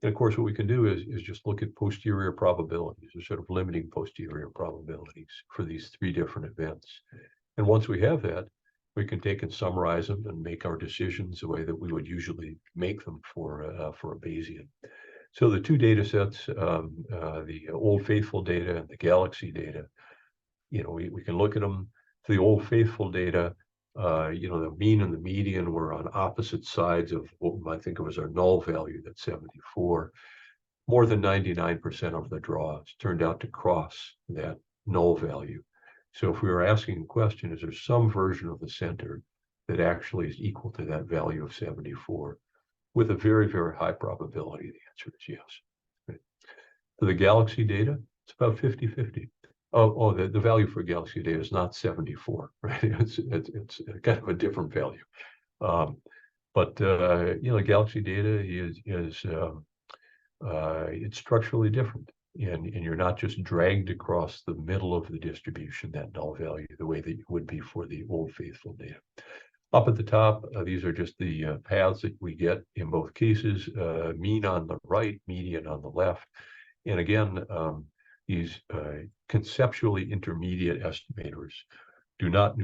And of course, what we can do is just look at posterior probabilities, or sort of limiting posterior probabilities for these three different events. And once we have that, we can take and summarize them and make our decisions the way that we would usually make them for a Bayesian. So the two data sets, the Old Faithful data and the Galaxy data, we can look at them. The Old Faithful data, the mean and the median were on opposite sides of what we might think of as our null value, that's 74. More than 99% of the draws turned out to cross that null value. So if we were asking a question, is there some version of the center that actually is equal to that value of 74? With a very, very high probability, the answer is yes. Right? For the Galaxy data, it's about 50-50. The value for Galaxy data is not 74, right? It's kind of a different value. But Galaxy data is it's structurally different, and you're not just dragged across the middle of the distribution, that null value, the way that you would be for the Old Faithful data. Up at the top, these are just the paths that we get in both cases, mean on the right, median on the left. And again, these conceptually intermediate estimators do not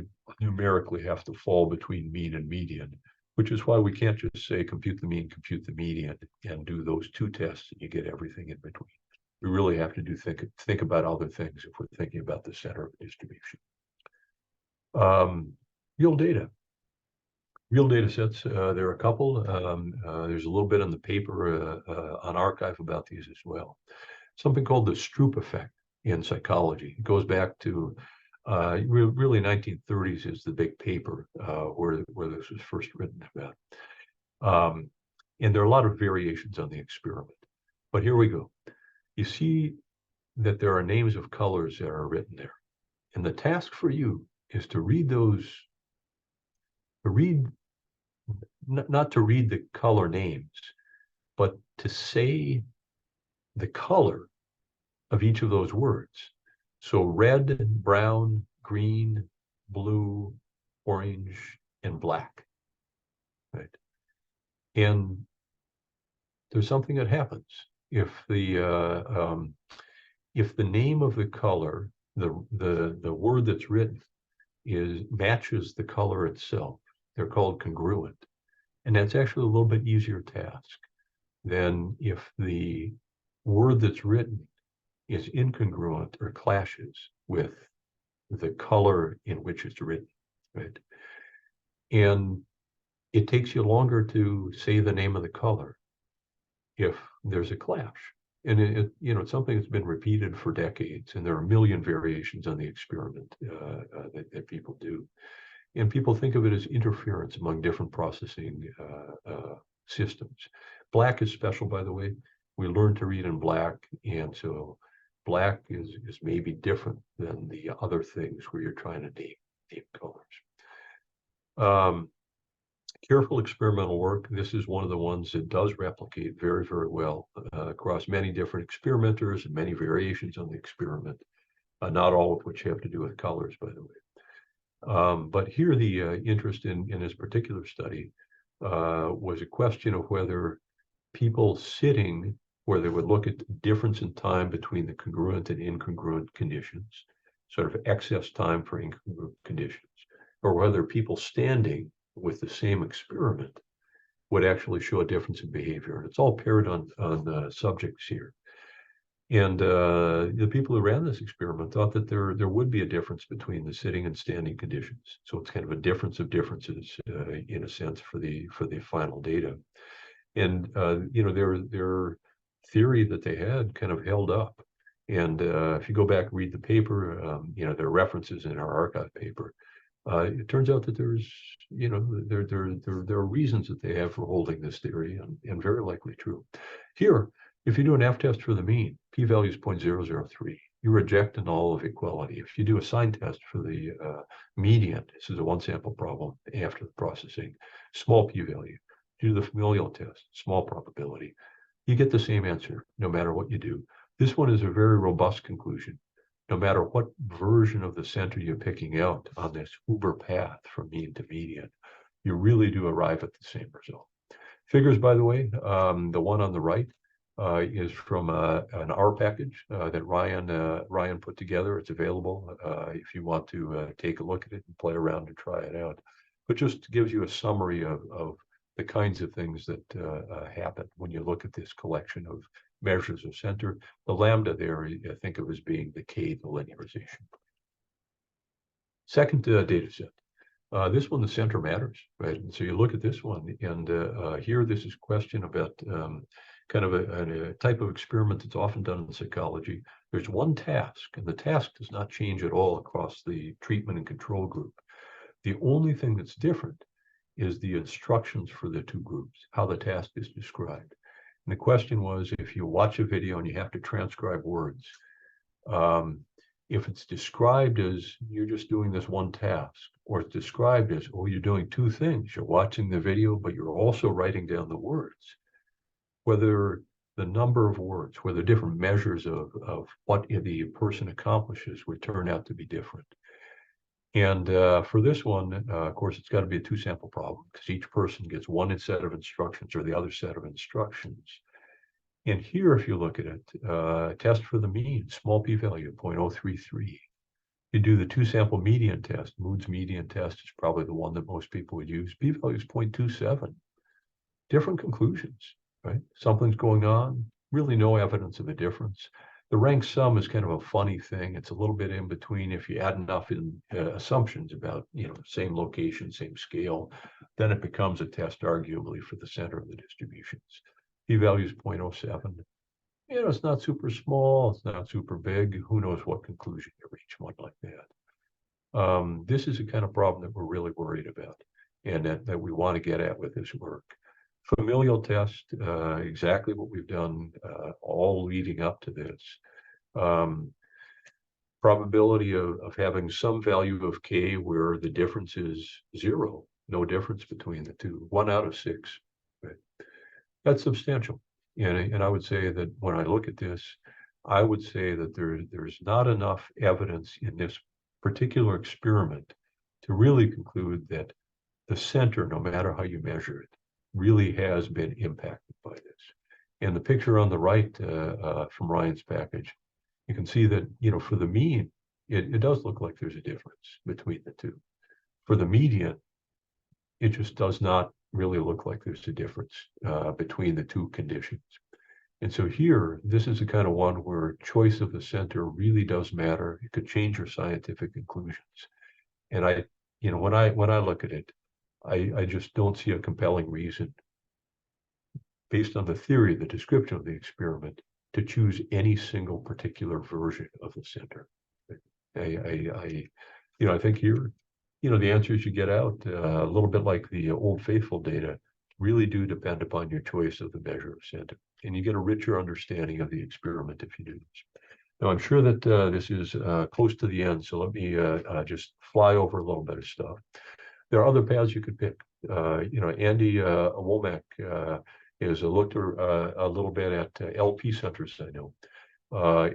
numerically have to fall between mean and median, which is why we can't just say compute the mean, compute the median, and do those two tests and you get everything in between. We really have to think about other things if we're thinking about the center of the distribution. Real data. Real data sets, there are a couple. There's a little bit in the paper on arXiv about these as well. Something called the Stroop effect in psychology. It goes back to really 1930s is the big paper where this was first written about. And there are a lot of variations on the experiment. But here we go. You see that there are names of colors that are written there. And the task for you is to read those, not to read the color names, but to say the color of each of those words. So red, brown, green, blue, orange, and black, right? And there's something that happens if the name of the color, the word that's written, matches the color itself. They're called congruent, and that's actually a little bit easier task than if the word that's written is incongruent or clashes with the color in which it's written, right? And it takes you longer to say the name of the color if there's a clash. And it's something that's been repeated for decades, and there are a million variations on the experiment that people do. And people think of it as interference among different processing systems. Black is special, by the way. We learn to read in black, and so black is maybe different than the other things where you're trying to name colors. Careful experimental work. This is one of the ones that does replicate very, very well across many different experimenters and many variations on the experiment, not all of which have to do with colors, by the way. But here the interest in this particular study was a question of whether people sitting where they would look at the difference in time between the congruent and incongruent conditions, sort of excess time for incongruent conditions, or whether people standing with the same experiment would actually show a difference in behavior. And it's all paired on subjects here. And the people who ran this experiment thought that there would be a difference between the sitting and standing conditions. So it's kind of a difference of differences in a sense for the final data. And their theory that they had kind of held up. And if you go back and read the paper, there are references in our arXiv paper. It turns out that there's, there are reasons that they have for holding this theory, and very likely true. Here, if you do an F-test for the mean, p-value is 0.003. You reject a null of equality. If you do a sign test for the median, this is a one-sample problem after the processing, small p-value. You do the familial test, small probability. You get the same answer no matter what you do. This one is a very robust conclusion. No matter what version of the center you're picking out on this Uber path from mean to median, you really do arrive at the same result. Figures, by the way, the one on the right is from an R package that Ryan put together. It's available if you want to take a look at it and play around and try it out. But just gives you a summary of the kinds of things that happen when you look at this collection of measures of center. The lambda there, I think of as being the K, the linearization. Second data set. This one, the center matters, right? And so you look at this one, and here this is a question about kind of a type of experiment that's often done in psychology. There's one task, and the task does not change at all across the treatment and control group. The only thing that's different is the instructions for the two groups, how the task is described. And the question was, if you watch a video and you have to transcribe words, if it's described as you're just doing this one task, or it's described as, oh, you're doing two things. You're watching the video, but you're also writing down the words. Whether the number of words, whether different measures of what the person accomplishes would turn out to be different. And for this one, of course, it's got to be a two-sample problem because each person gets one set of instructions or the other set of instructions. And here, if you look at it, test for the mean, small p-value, 0.033. You do the two-sample median test. Mood's median test is probably the one that most people would use. P-value is 0.27. Different conclusions, right? Something's going on, really no evidence of a difference. The rank sum is kind of a funny thing. It's a little bit in between. If you add enough assumptions about, same location, same scale, then it becomes a test arguably for the center of the distributions. P-value is 0.07. It's not super small. It's not super big. Who knows what conclusion you reach, one like that. This is the kind of problem that we're really worried about and that we want to get at with this work. Familial test, exactly what we've done all leading up to this. Probability of having some value of k where the difference is 0, no difference between the two, 1 out of 6. Right? That's substantial. And I would say that when I look at this, I would say that there's not enough evidence in this particular experiment to really conclude that the center, no matter how you measure it, really has been impacted by this. And the picture on the right from Ryan's package, you can see that, for the mean, it does look like there's a difference between the two. For the median, it just does not really look like there's a difference between the two conditions. And so here, this is the kind of one where choice of the center really does matter. It could change your scientific conclusions. And when I look at it, I just don't see a compelling reason, based on the theory, the description of the experiment, to choose any single particular version of the center. I think here, the answers you get out, a little bit like the Old Faithful data, really do depend upon your choice of the measure of center. And you get a richer understanding of the experiment if you do this. Now, I'm sure that this is close to the end, so let me just fly over a little bit of stuff. There are other paths you could pick. Andy Womack has looked a little bit at LP centers, I know.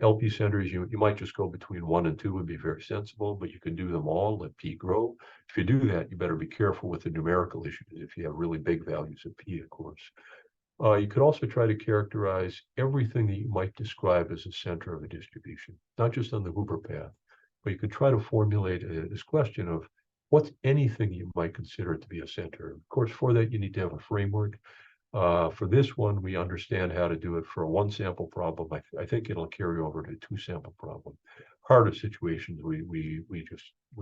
LP centers, you might just go between 1 and 2 would be very sensible, but you can do them all, let P grow. If you do that, you better be careful with the numerical issues if you have really big values of P, of course. You could also try to characterize everything that you might describe as a center of a distribution, not just on the Hoover path, but you could try to formulate this question of what's anything you might consider to be a center. Of course, for that, you need to have a framework. For this one, we understand how to do it for a 1-sample problem. I think it'll carry over to a 2-sample problem. Harder situations, we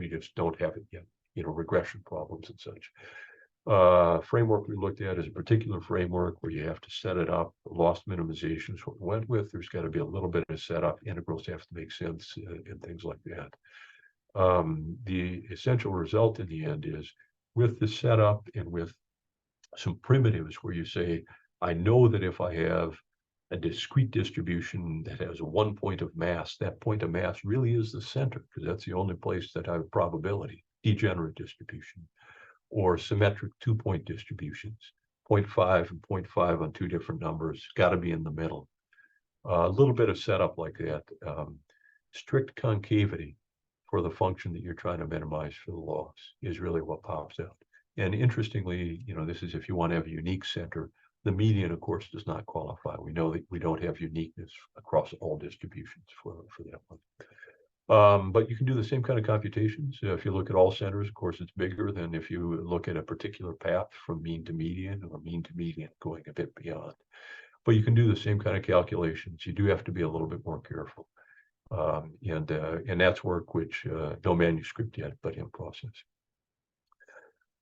just don't have it yet. Regression problems and such. Framework we looked at is a particular framework where you have to set it up. Loss minimization is what we went with. There's got to be a little bit of setup. Integrals have to make sense and things like that. The essential result in the end is with the setup and with some primitives where you say, I know that if I have a discrete distribution that has 1 point of mass, that point of mass really is the center, because that's the only place that I have probability, degenerate distribution, or symmetric 2-point distributions, 0.5 and 0.5 on 2 different numbers, got to be in the middle. A little bit of setup like that. Strict concavity for the function that you're trying to minimize for the loss is really what pops out. And interestingly, this is if you want to have a unique center. The median, of course, does not qualify. We know that we don't have uniqueness across all distributions for that one. But you can do the same kind of computations. If you look at all centers, of course, it's bigger than if you look at a particular path from mean to median or mean to median going a bit beyond. But you can do the same kind of calculations. You do have to be a little bit more careful. And that's work which no manuscript yet, but in process.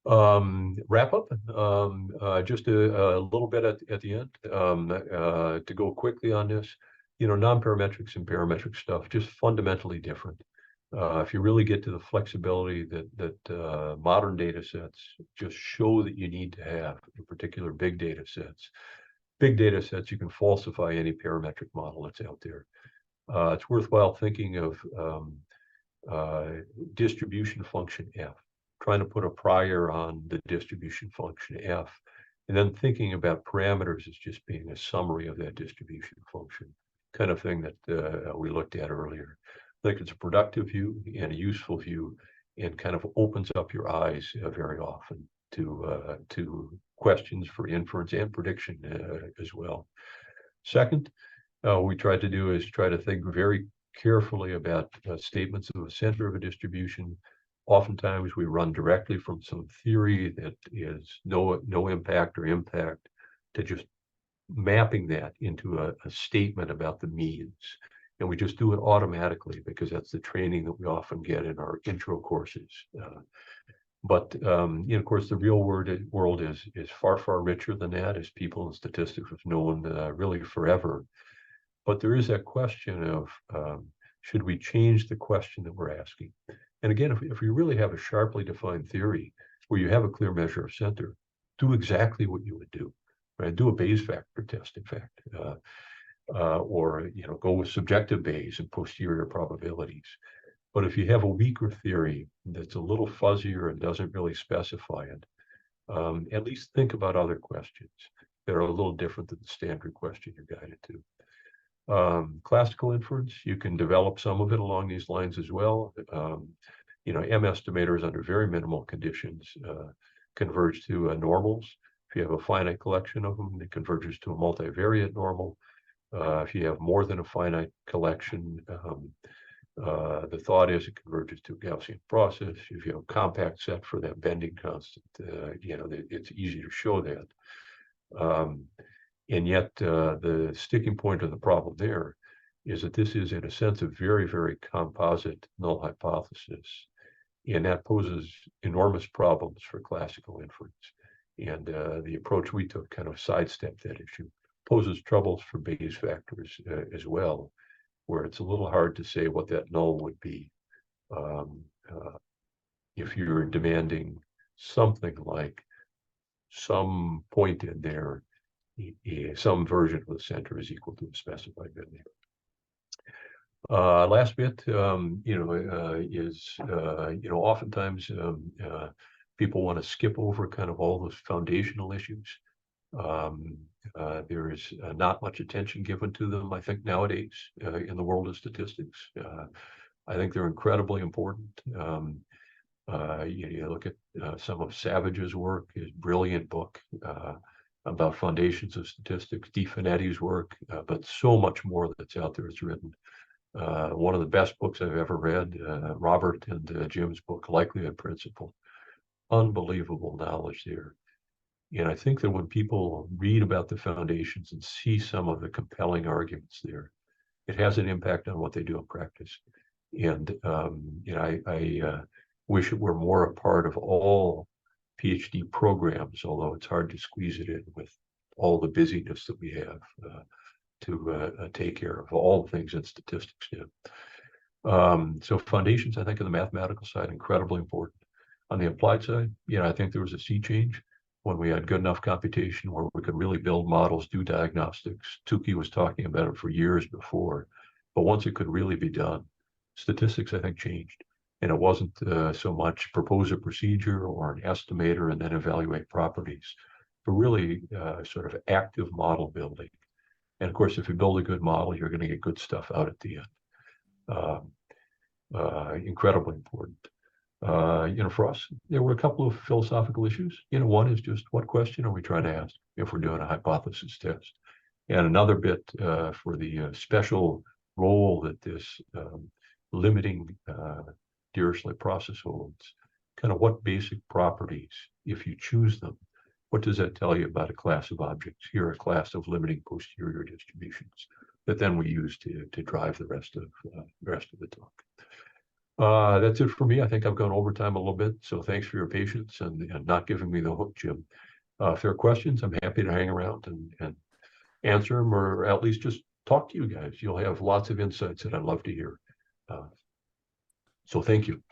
Wrap up, just a little bit at the end to go quickly on this. Non-parametrics and parametric stuff, just fundamentally different. If you really get to the flexibility that modern data sets just show that you need to have, in particular big data sets. Big data sets, you can falsify any parametric model that's out there. It's worthwhile thinking of distribution function f, trying to put a prior on the distribution function f, and then thinking about parameters as just being a summary of that distribution function, kind of thing that we looked at earlier. I think it's a productive view and a useful view, and kind of opens up your eyes very often to questions for inference and prediction as well. Second, what we tried to do is try to think very carefully about statements of a center of a distribution. Oftentimes we run directly from some theory that is no impact or impact to just mapping that into a statement about the means. and we just do it automatically because that's the training that we often get in our intro courses. But of course, the real world is far, far richer than that, as people in statistics have known really forever. But there is that question of should we change the question that we're asking? And again, if we really have a sharply defined theory where you have a clear measure of center, do exactly what you would do, right? Do a Bayes factor test, in fact, or go with subjective Bayes and posterior probabilities. But if you have a weaker theory that's a little fuzzier and doesn't really specify it, at least think about other questions that are a little different than the standard question you're guided to. Classical inference, you can develop some of it along these lines as well. M estimators under very minimal conditions converge to normals. If you have a finite collection of them, it converges to a multivariate normal. If you have more than a finite collection, the thought is it converges to a Gaussian process. If you have a compact set for that bending constant, it's easy to show that. And yet the sticking point of the problem there is that this is, in a sense, a very, very composite null hypothesis. And that poses enormous problems for classical inference. And the approach we took kind of sidestepped that issue. Poses troubles for Bayes factors as well, where it's a little hard to say what that null would be if you're demanding something like some point in there, some version of the center is equal to a specified value. Last bit, is oftentimes people want to skip over kind of all those foundational issues. There is not much attention given to them, I think, nowadays in the world of statistics. I think they're incredibly important. You look at some of Savage's work, his brilliant book about foundations of statistics, DeFinetti's work, but so much more that's out there is written. One of the best books I've ever read, Robert and Jim's book, Likelihood Principle. Unbelievable knowledge there. And I think that when people read about the foundations and see some of the compelling arguments there, it has an impact on what they do in practice. And I wish it were more a part of all PhD programs, although it's hard to squeeze it in with all the busyness that we have to take care of all the things in statistics now. So foundations, I think, on the mathematical side, incredibly important. On the applied side, I think there was a sea change when we had good enough computation where we could really build models, do diagnostics. Tukey was talking about it for years before, but once it could really be done, statistics, I think, changed. And it wasn't so much propose a procedure or an estimator and then evaluate properties, but really sort of active model building. And of course, if you build a good model, you're going to get good stuff out at the end. Incredibly important. For us, there were a couple of philosophical issues. One is just what question are we trying to ask if we're doing a hypothesis test? And another bit for the special role that this limiting Dirichlet process holds, kind of what basic properties, if you choose them, what does that tell you about a class of objects? Here, a class of limiting posterior distributions that then we use to drive the rest of the talk. That's it for me. I think I've gone over time a little bit, so thanks for your patience and not giving me the hook, Jim. If there are questions, I'm happy to hang around and answer them, or at least just talk to you guys. You'll have lots of insights that I'd love to hear. So thank you.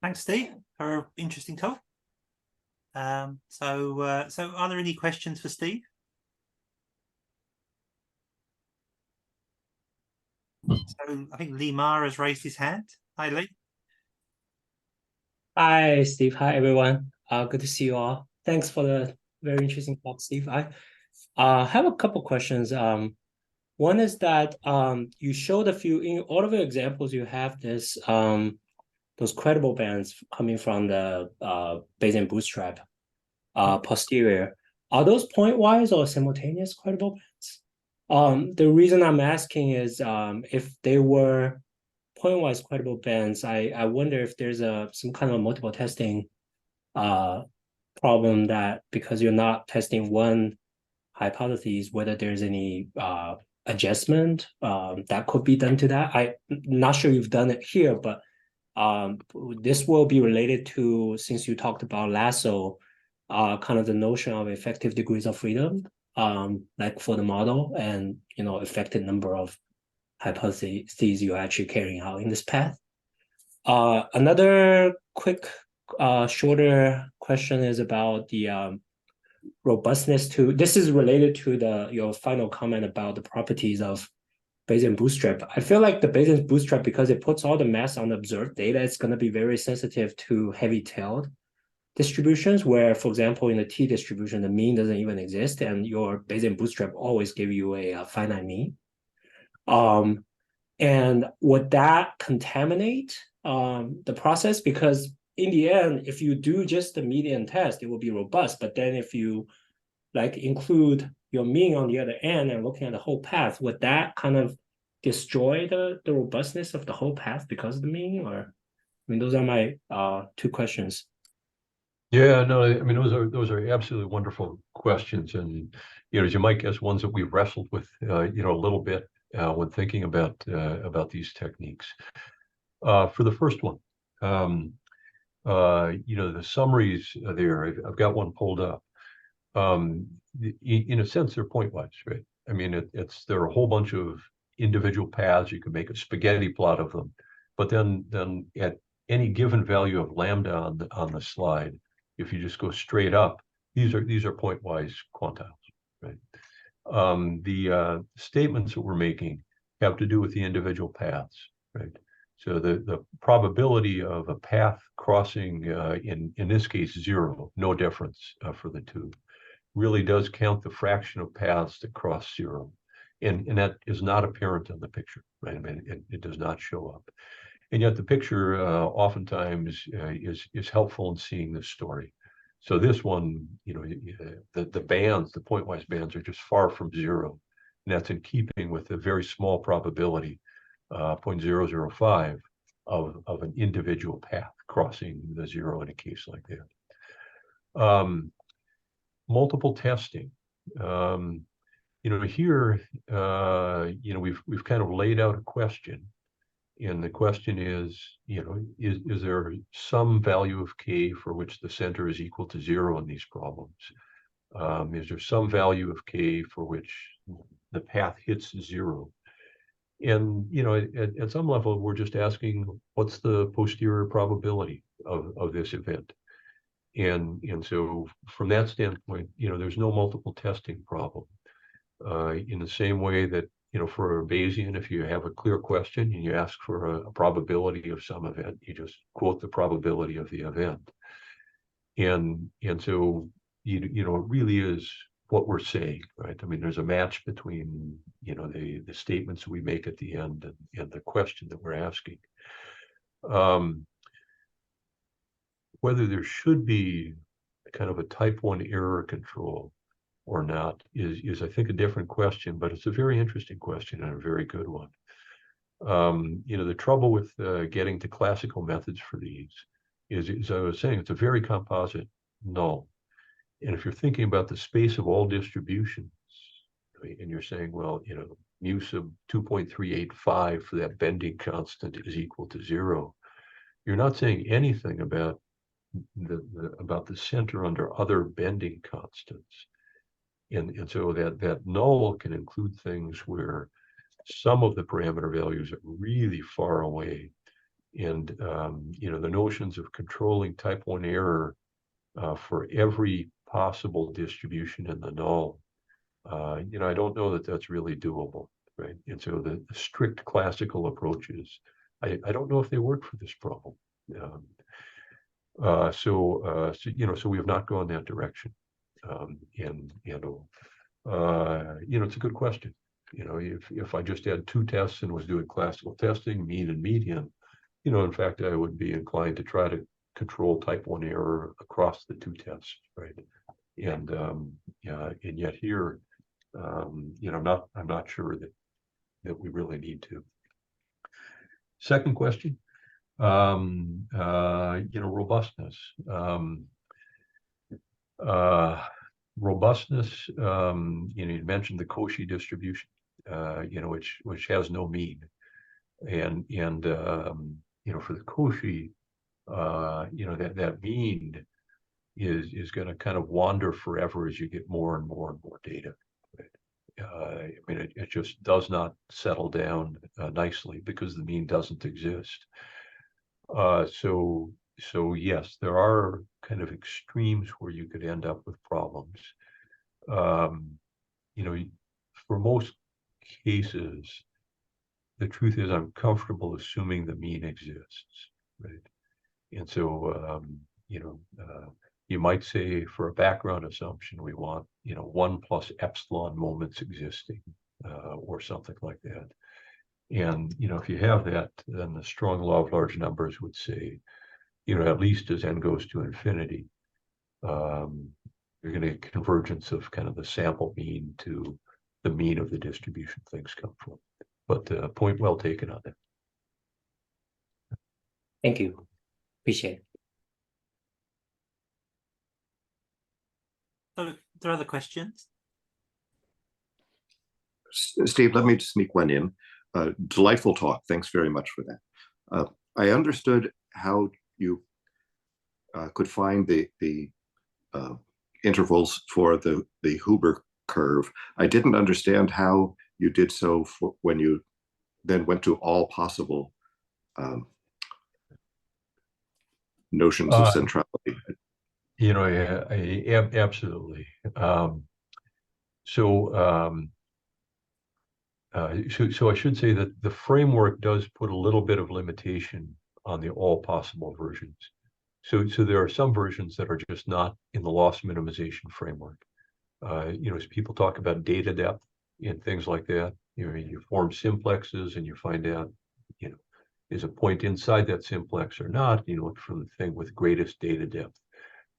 Thanks, Steve, for an interesting talk. So are there any questions for Steve? So I think Lee Ma has raised his hand. Hi, Lee. Hi, Steve. Hi, everyone. Good to see you all. Thanks for the very interesting talk, Steve. I have a couple questions. One is that you showed a few, in all of your examples, you have this those credible bands coming from the Bayesian bootstrap posterior. Are those pointwise or simultaneous credible bands? The reason I'm asking is if they were pointwise credible bands, I wonder if there's some kind of multiple testing problem that because you're not testing one hypothesis, whether there's any adjustment that could be done to that? I'm not sure you've done it here, but this will be related to, since you talked about lasso, kind of the notion of effective degrees of freedom, like for the model, and effective number of hypotheses you're actually carrying out in this path. Another quick, shorter question is about the robustness to, this is related to your final comment about the properties of Bayesian bootstrap. I feel like the Bayesian bootstrap, because it puts all the mass on observed data, it's going to be very sensitive to heavy-tailed distributions, where, for example, in the T distribution, the mean doesn't even exist, and your Bayesian bootstrap always give you a finite mean. And would that contaminate the process? Because in the end, if you do just the median test, it will be robust. But then if you include your mean on the other end and looking at the whole path, would that kind of destroy the robustness of the whole path because of the mean? Or, I mean, those are my two questions. Yeah, no, I mean, those are absolutely wonderful questions, and as you might guess, ones that we've wrestled with, a little bit when thinking about these techniques. For the first one, the summaries there, I've got one pulled up. In a sense, they're pointwise, right? I mean, there are a whole bunch of individual paths. You can make a spaghetti plot of them, but then at any given value of lambda on the slide, if you just go straight up, these are pointwise quantiles, right? The statements that we're making have to do with the individual paths, right? So the probability of a path crossing, in this case, 0, no difference for the two, really does count the fraction of paths that cross 0. And that is not apparent in the picture, right? I mean, it does not show up. And yet the picture oftentimes is helpful in seeing this story. So this one, the bands, the pointwise bands, are just far from 0. And that's in keeping with the very small probability, 0.005, of an individual path crossing the 0 in a case like that. Multiple testing. Here, we've kind of laid out a question. And the question is, is there some value of k for which the center is equal to 0 in these problems? Is there some value of k for which the path hits 0? And, at some level, we're just asking, what's the posterior probability of this event? And so from that standpoint, there's no multiple testing problem. In the same way that, for a Bayesian, if you have a clear question and you ask for a probability of some event, you just quote the probability of the event. And so, it really is what we're saying, right? I mean, there's a match between, the statements we make at the end and the question that we're asking. Whether there should be kind of a type 1 error control or not is I think a different question, but it's a very interesting question and a very good one. The trouble with getting to classical methods for these is, as I was saying, it's a very composite null. And if you're thinking about the space of all distributions, and you're saying, well, mu sub 2.385 for that bending constant is equal to 0, you're not saying anything about the center under other bending constants. And so that null can include things where some of the parameter values are really far away. And, the notions of controlling type 1 error for every possible distribution in the null, I don't know that that's really doable, right? And so the strict classical approaches, I don't know if they work for this problem. So we have not gone that direction. It's a good question. If I just had 2 tests and was doing classical testing, mean and median, in fact, I would be inclined to try to control type 1 error across the 2 tests, right? And yet here, I'm not sure that we really need to. Second question, robustness. Robustness, you mentioned the Cauchy distribution. which has no mean, and for the Cauchy, that mean is going to kind of wander forever as you get more and more and more data. Right? It just does not settle down nicely because the mean doesn't exist. So yes, there are kind of extremes where you could end up with problems. For most cases, the truth is I'm comfortable assuming the mean exists, right? And so, you might say for a background assumption, we want, 1 plus epsilon moments existing, or something like that. And, if you have that, then the strong law of large numbers would say, at least as n goes to infinity, you're going to get convergence of kind of the sample mean to the mean of the distribution things come from. But point well taken on that. Thank you. Appreciate it. So, there are other questions? Steve, let me just sneak one in. Delightful talk. Thanks very much for that. I understood how you could find the intervals for the Huber curve. I didn't understand how you did so when you then went to all possible notions of centrality. Absolutely. So I should say that the framework does put a little bit of limitation on the all possible versions. So there are some versions that are just not in the loss minimization framework. As people talk about data depth and things like that, you form simplexes and you find out, is a point inside that simplex or not, you look for the thing with greatest data depth.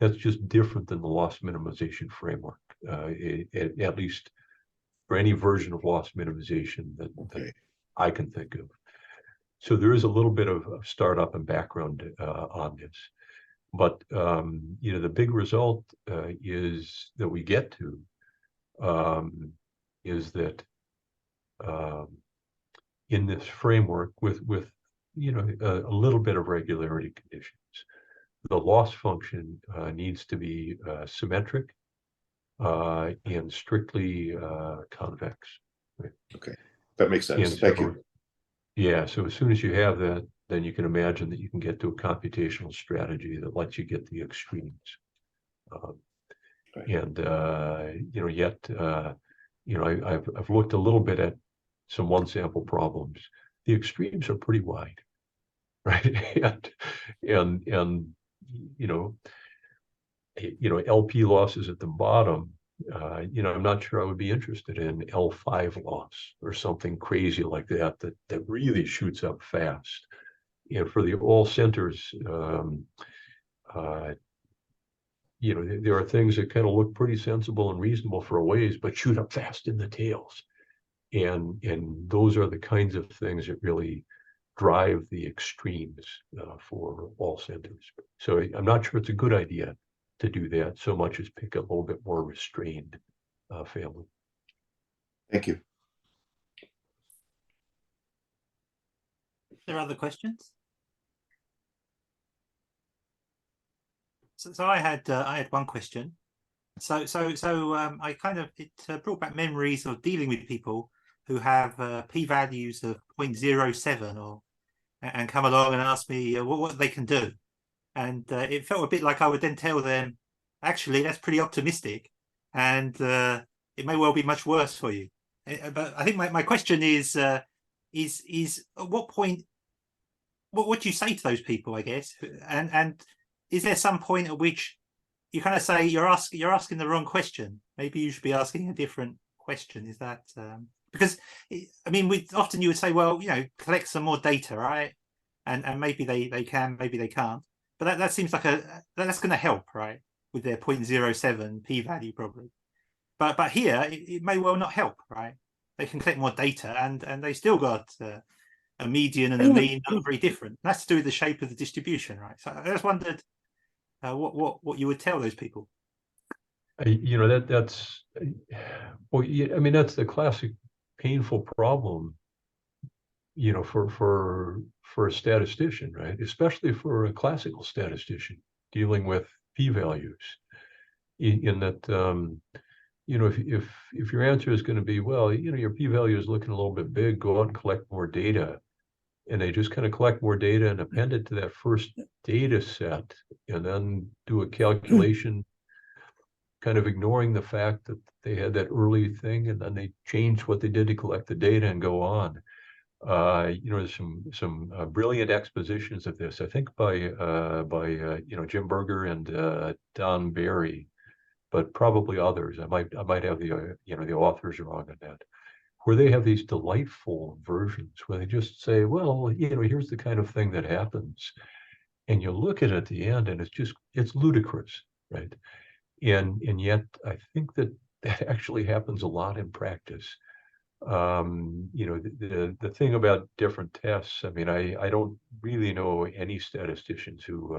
That's just different than the loss minimization framework, at least for any version of loss minimization that I can think of. So there is a little bit of startup and background on this. But, the big result is that we get to is that in this framework with a little bit of regularity conditions, the loss function needs to be symmetric and strictly convex. Right? Okay, that makes sense. And Thank you. Yeah, so as soon as you have that, then you can imagine that you can get to a computational strategy that lets you get the extremes. Right. And I've looked a little bit at some one sample problems. The extremes are pretty wide, right? and LP losses at the bottom. I'm not sure I would be interested in L5 loss or something crazy like that really shoots up fast. And for the all centers, there are things that kind of look pretty sensible and reasonable for a ways, but shoot up fast in the tails. And those are the kinds of things that really drive the extremes for all centers. So I'm not sure it's a good idea to do that so much as pick a little bit more restrained family. Thank you. There are other questions? So I had one question. So I kind of brought back memories of dealing with people who have p-values of 0.07 and come along and ask me what they can do, and it felt a bit like I would then tell them, actually, that's pretty optimistic, and it may well be much worse for you. But I think my question is at what point, what do you say to those people, I guess, and is there some point at which you kind of say you're asking the wrong question? Maybe you should be asking a different question. Is that because I mean, often you would say, well, collect some more data, right? And maybe they can, maybe they can't. But that seems like that's going to help, right, with their 0.07 p-value probably. But here it may well not help, right? They can collect more data and they still got a median and a mean that are very different. That's to do with the shape of the distribution, right? So I just wondered what you would tell those people. That's well, I mean, that's the classic painful problem, you know, for a statistician, right? Especially for a classical statistician dealing with p-values, in that, you know, if your answer is going to be, well, you know, your p-value is looking a little bit big, go out and collect more data, and they just kind of collect more data and append it to that first data set, and then do a calculation, kind of ignoring the fact that they had that early thing, and then they change what they did to collect the data and go on. You know, there's some brilliant expositions of this, I think by you know, Jim Berger and Don Barry, but probably others. I might have the you know, the authors wrong on that, where they have these delightful versions where they just say, well, you know, here's the kind of thing that happens, and you look at it at the end, and it's ludicrous, right? And yet I think that actually happens a lot in practice. You know, the thing about different tests, I mean, I don't really know any statisticians who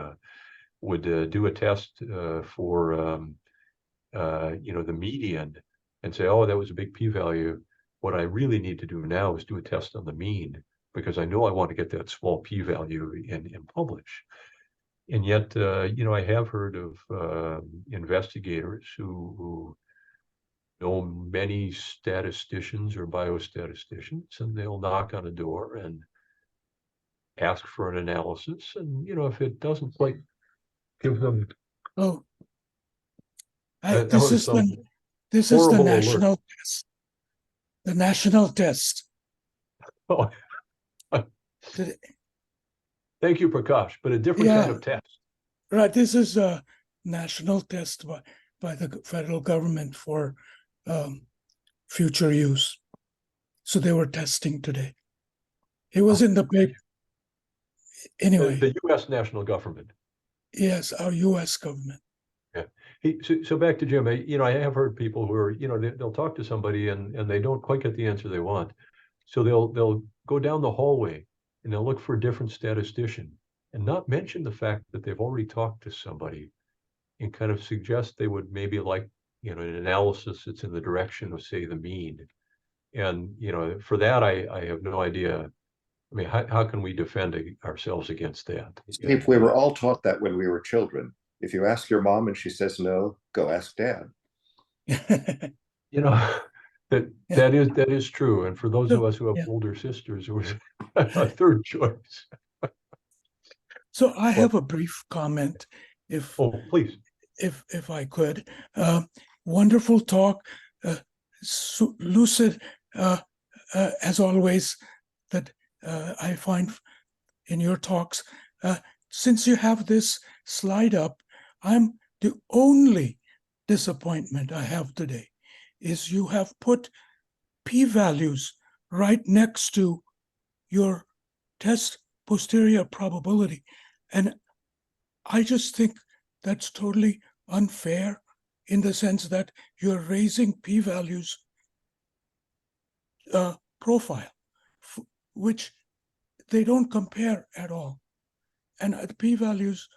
would do a test for you know, the median and say, oh, that was a big p-value. What I really need to do now is do a test on the mean, because I know I want to get that small p-value and publish. And yet, you know, I have heard of investigators who know many statisticians or biostatisticians, and they'll knock on a door and ask for an analysis. And, you know, if it doesn't quite give them... Oh, this is the national test. The national test. Oh. Thank you, Prakash, but a different kind of test. Right. This is a national test by the federal government for future use. So they were testing today. It was in the paper. Anyway. The U.S. national government. Yes, our U.S. government. Yeah. Hey, so back to Jim. You know, I have heard people who are, you know, they'll talk to somebody and they don't quite get the answer they want. So they'll go down the hallway and they'll look for a different statistician and not mention the fact that they've already talked to somebody, and kind of suggest they would maybe like, you know, an analysis that's in the direction of, say, the mean. And, you know, for that, I have no idea. I mean, how can we defend ourselves against that? If we were all taught that when we were children. If you ask your mom and she says no, go ask dad. You know, that is true. And for those of us who have older sisters, it was a third choice. So I have a brief comment, if please, if I could. Wonderful talk, lucid as always. That I find in your talks. Since you have this slide up, the only disappointment I have today is you have put p-values right next to your test posterior probability. And I just think that's totally unfair, in the sense that you're raising p-values profile, which they don't compare at all. And the p-values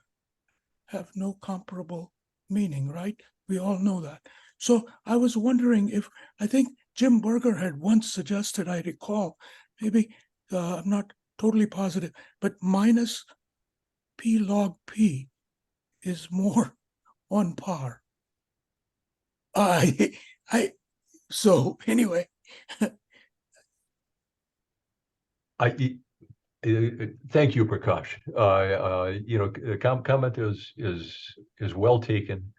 have no comparable meaning, right? We all know that. So I was wondering if, I think Jim Berger had once suggested, I recall, maybe, I'm not totally positive, but minus p log p is more on par. So anyway. Thank you, Prakash. You know, the comment is well taken.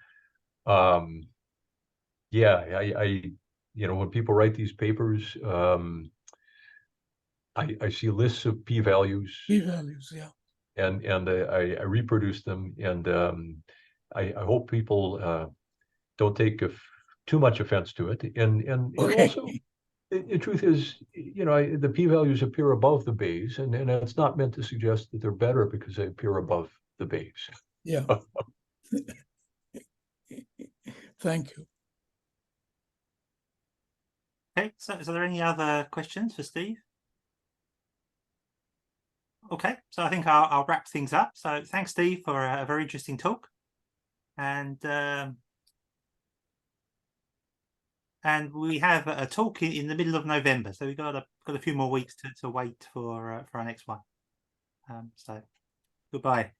Yeah, you know, when people write these papers, I see lists of p-values. P-values, yeah. And I reproduce them, and I hope people don't take too much offense to it. And also, the truth is, you know, the p-values appear above the Bayes, and it's not meant to suggest that they're better because they appear above the Bayes. Yeah. Thank you. Okay, so are there any other questions for Steve? Okay, so I think I'll wrap things up. So thanks, Steve, for a very interesting talk. And and we have a talk in the middle of November. So we've got a few more weeks to wait for our next one. So goodbye.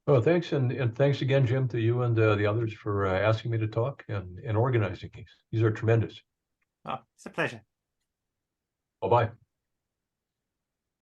Oh, thanks, and thanks again, Jim, to you and the others for asking me to talk and organizing these. These are tremendous. Oh, it's a pleasure. Bye-bye.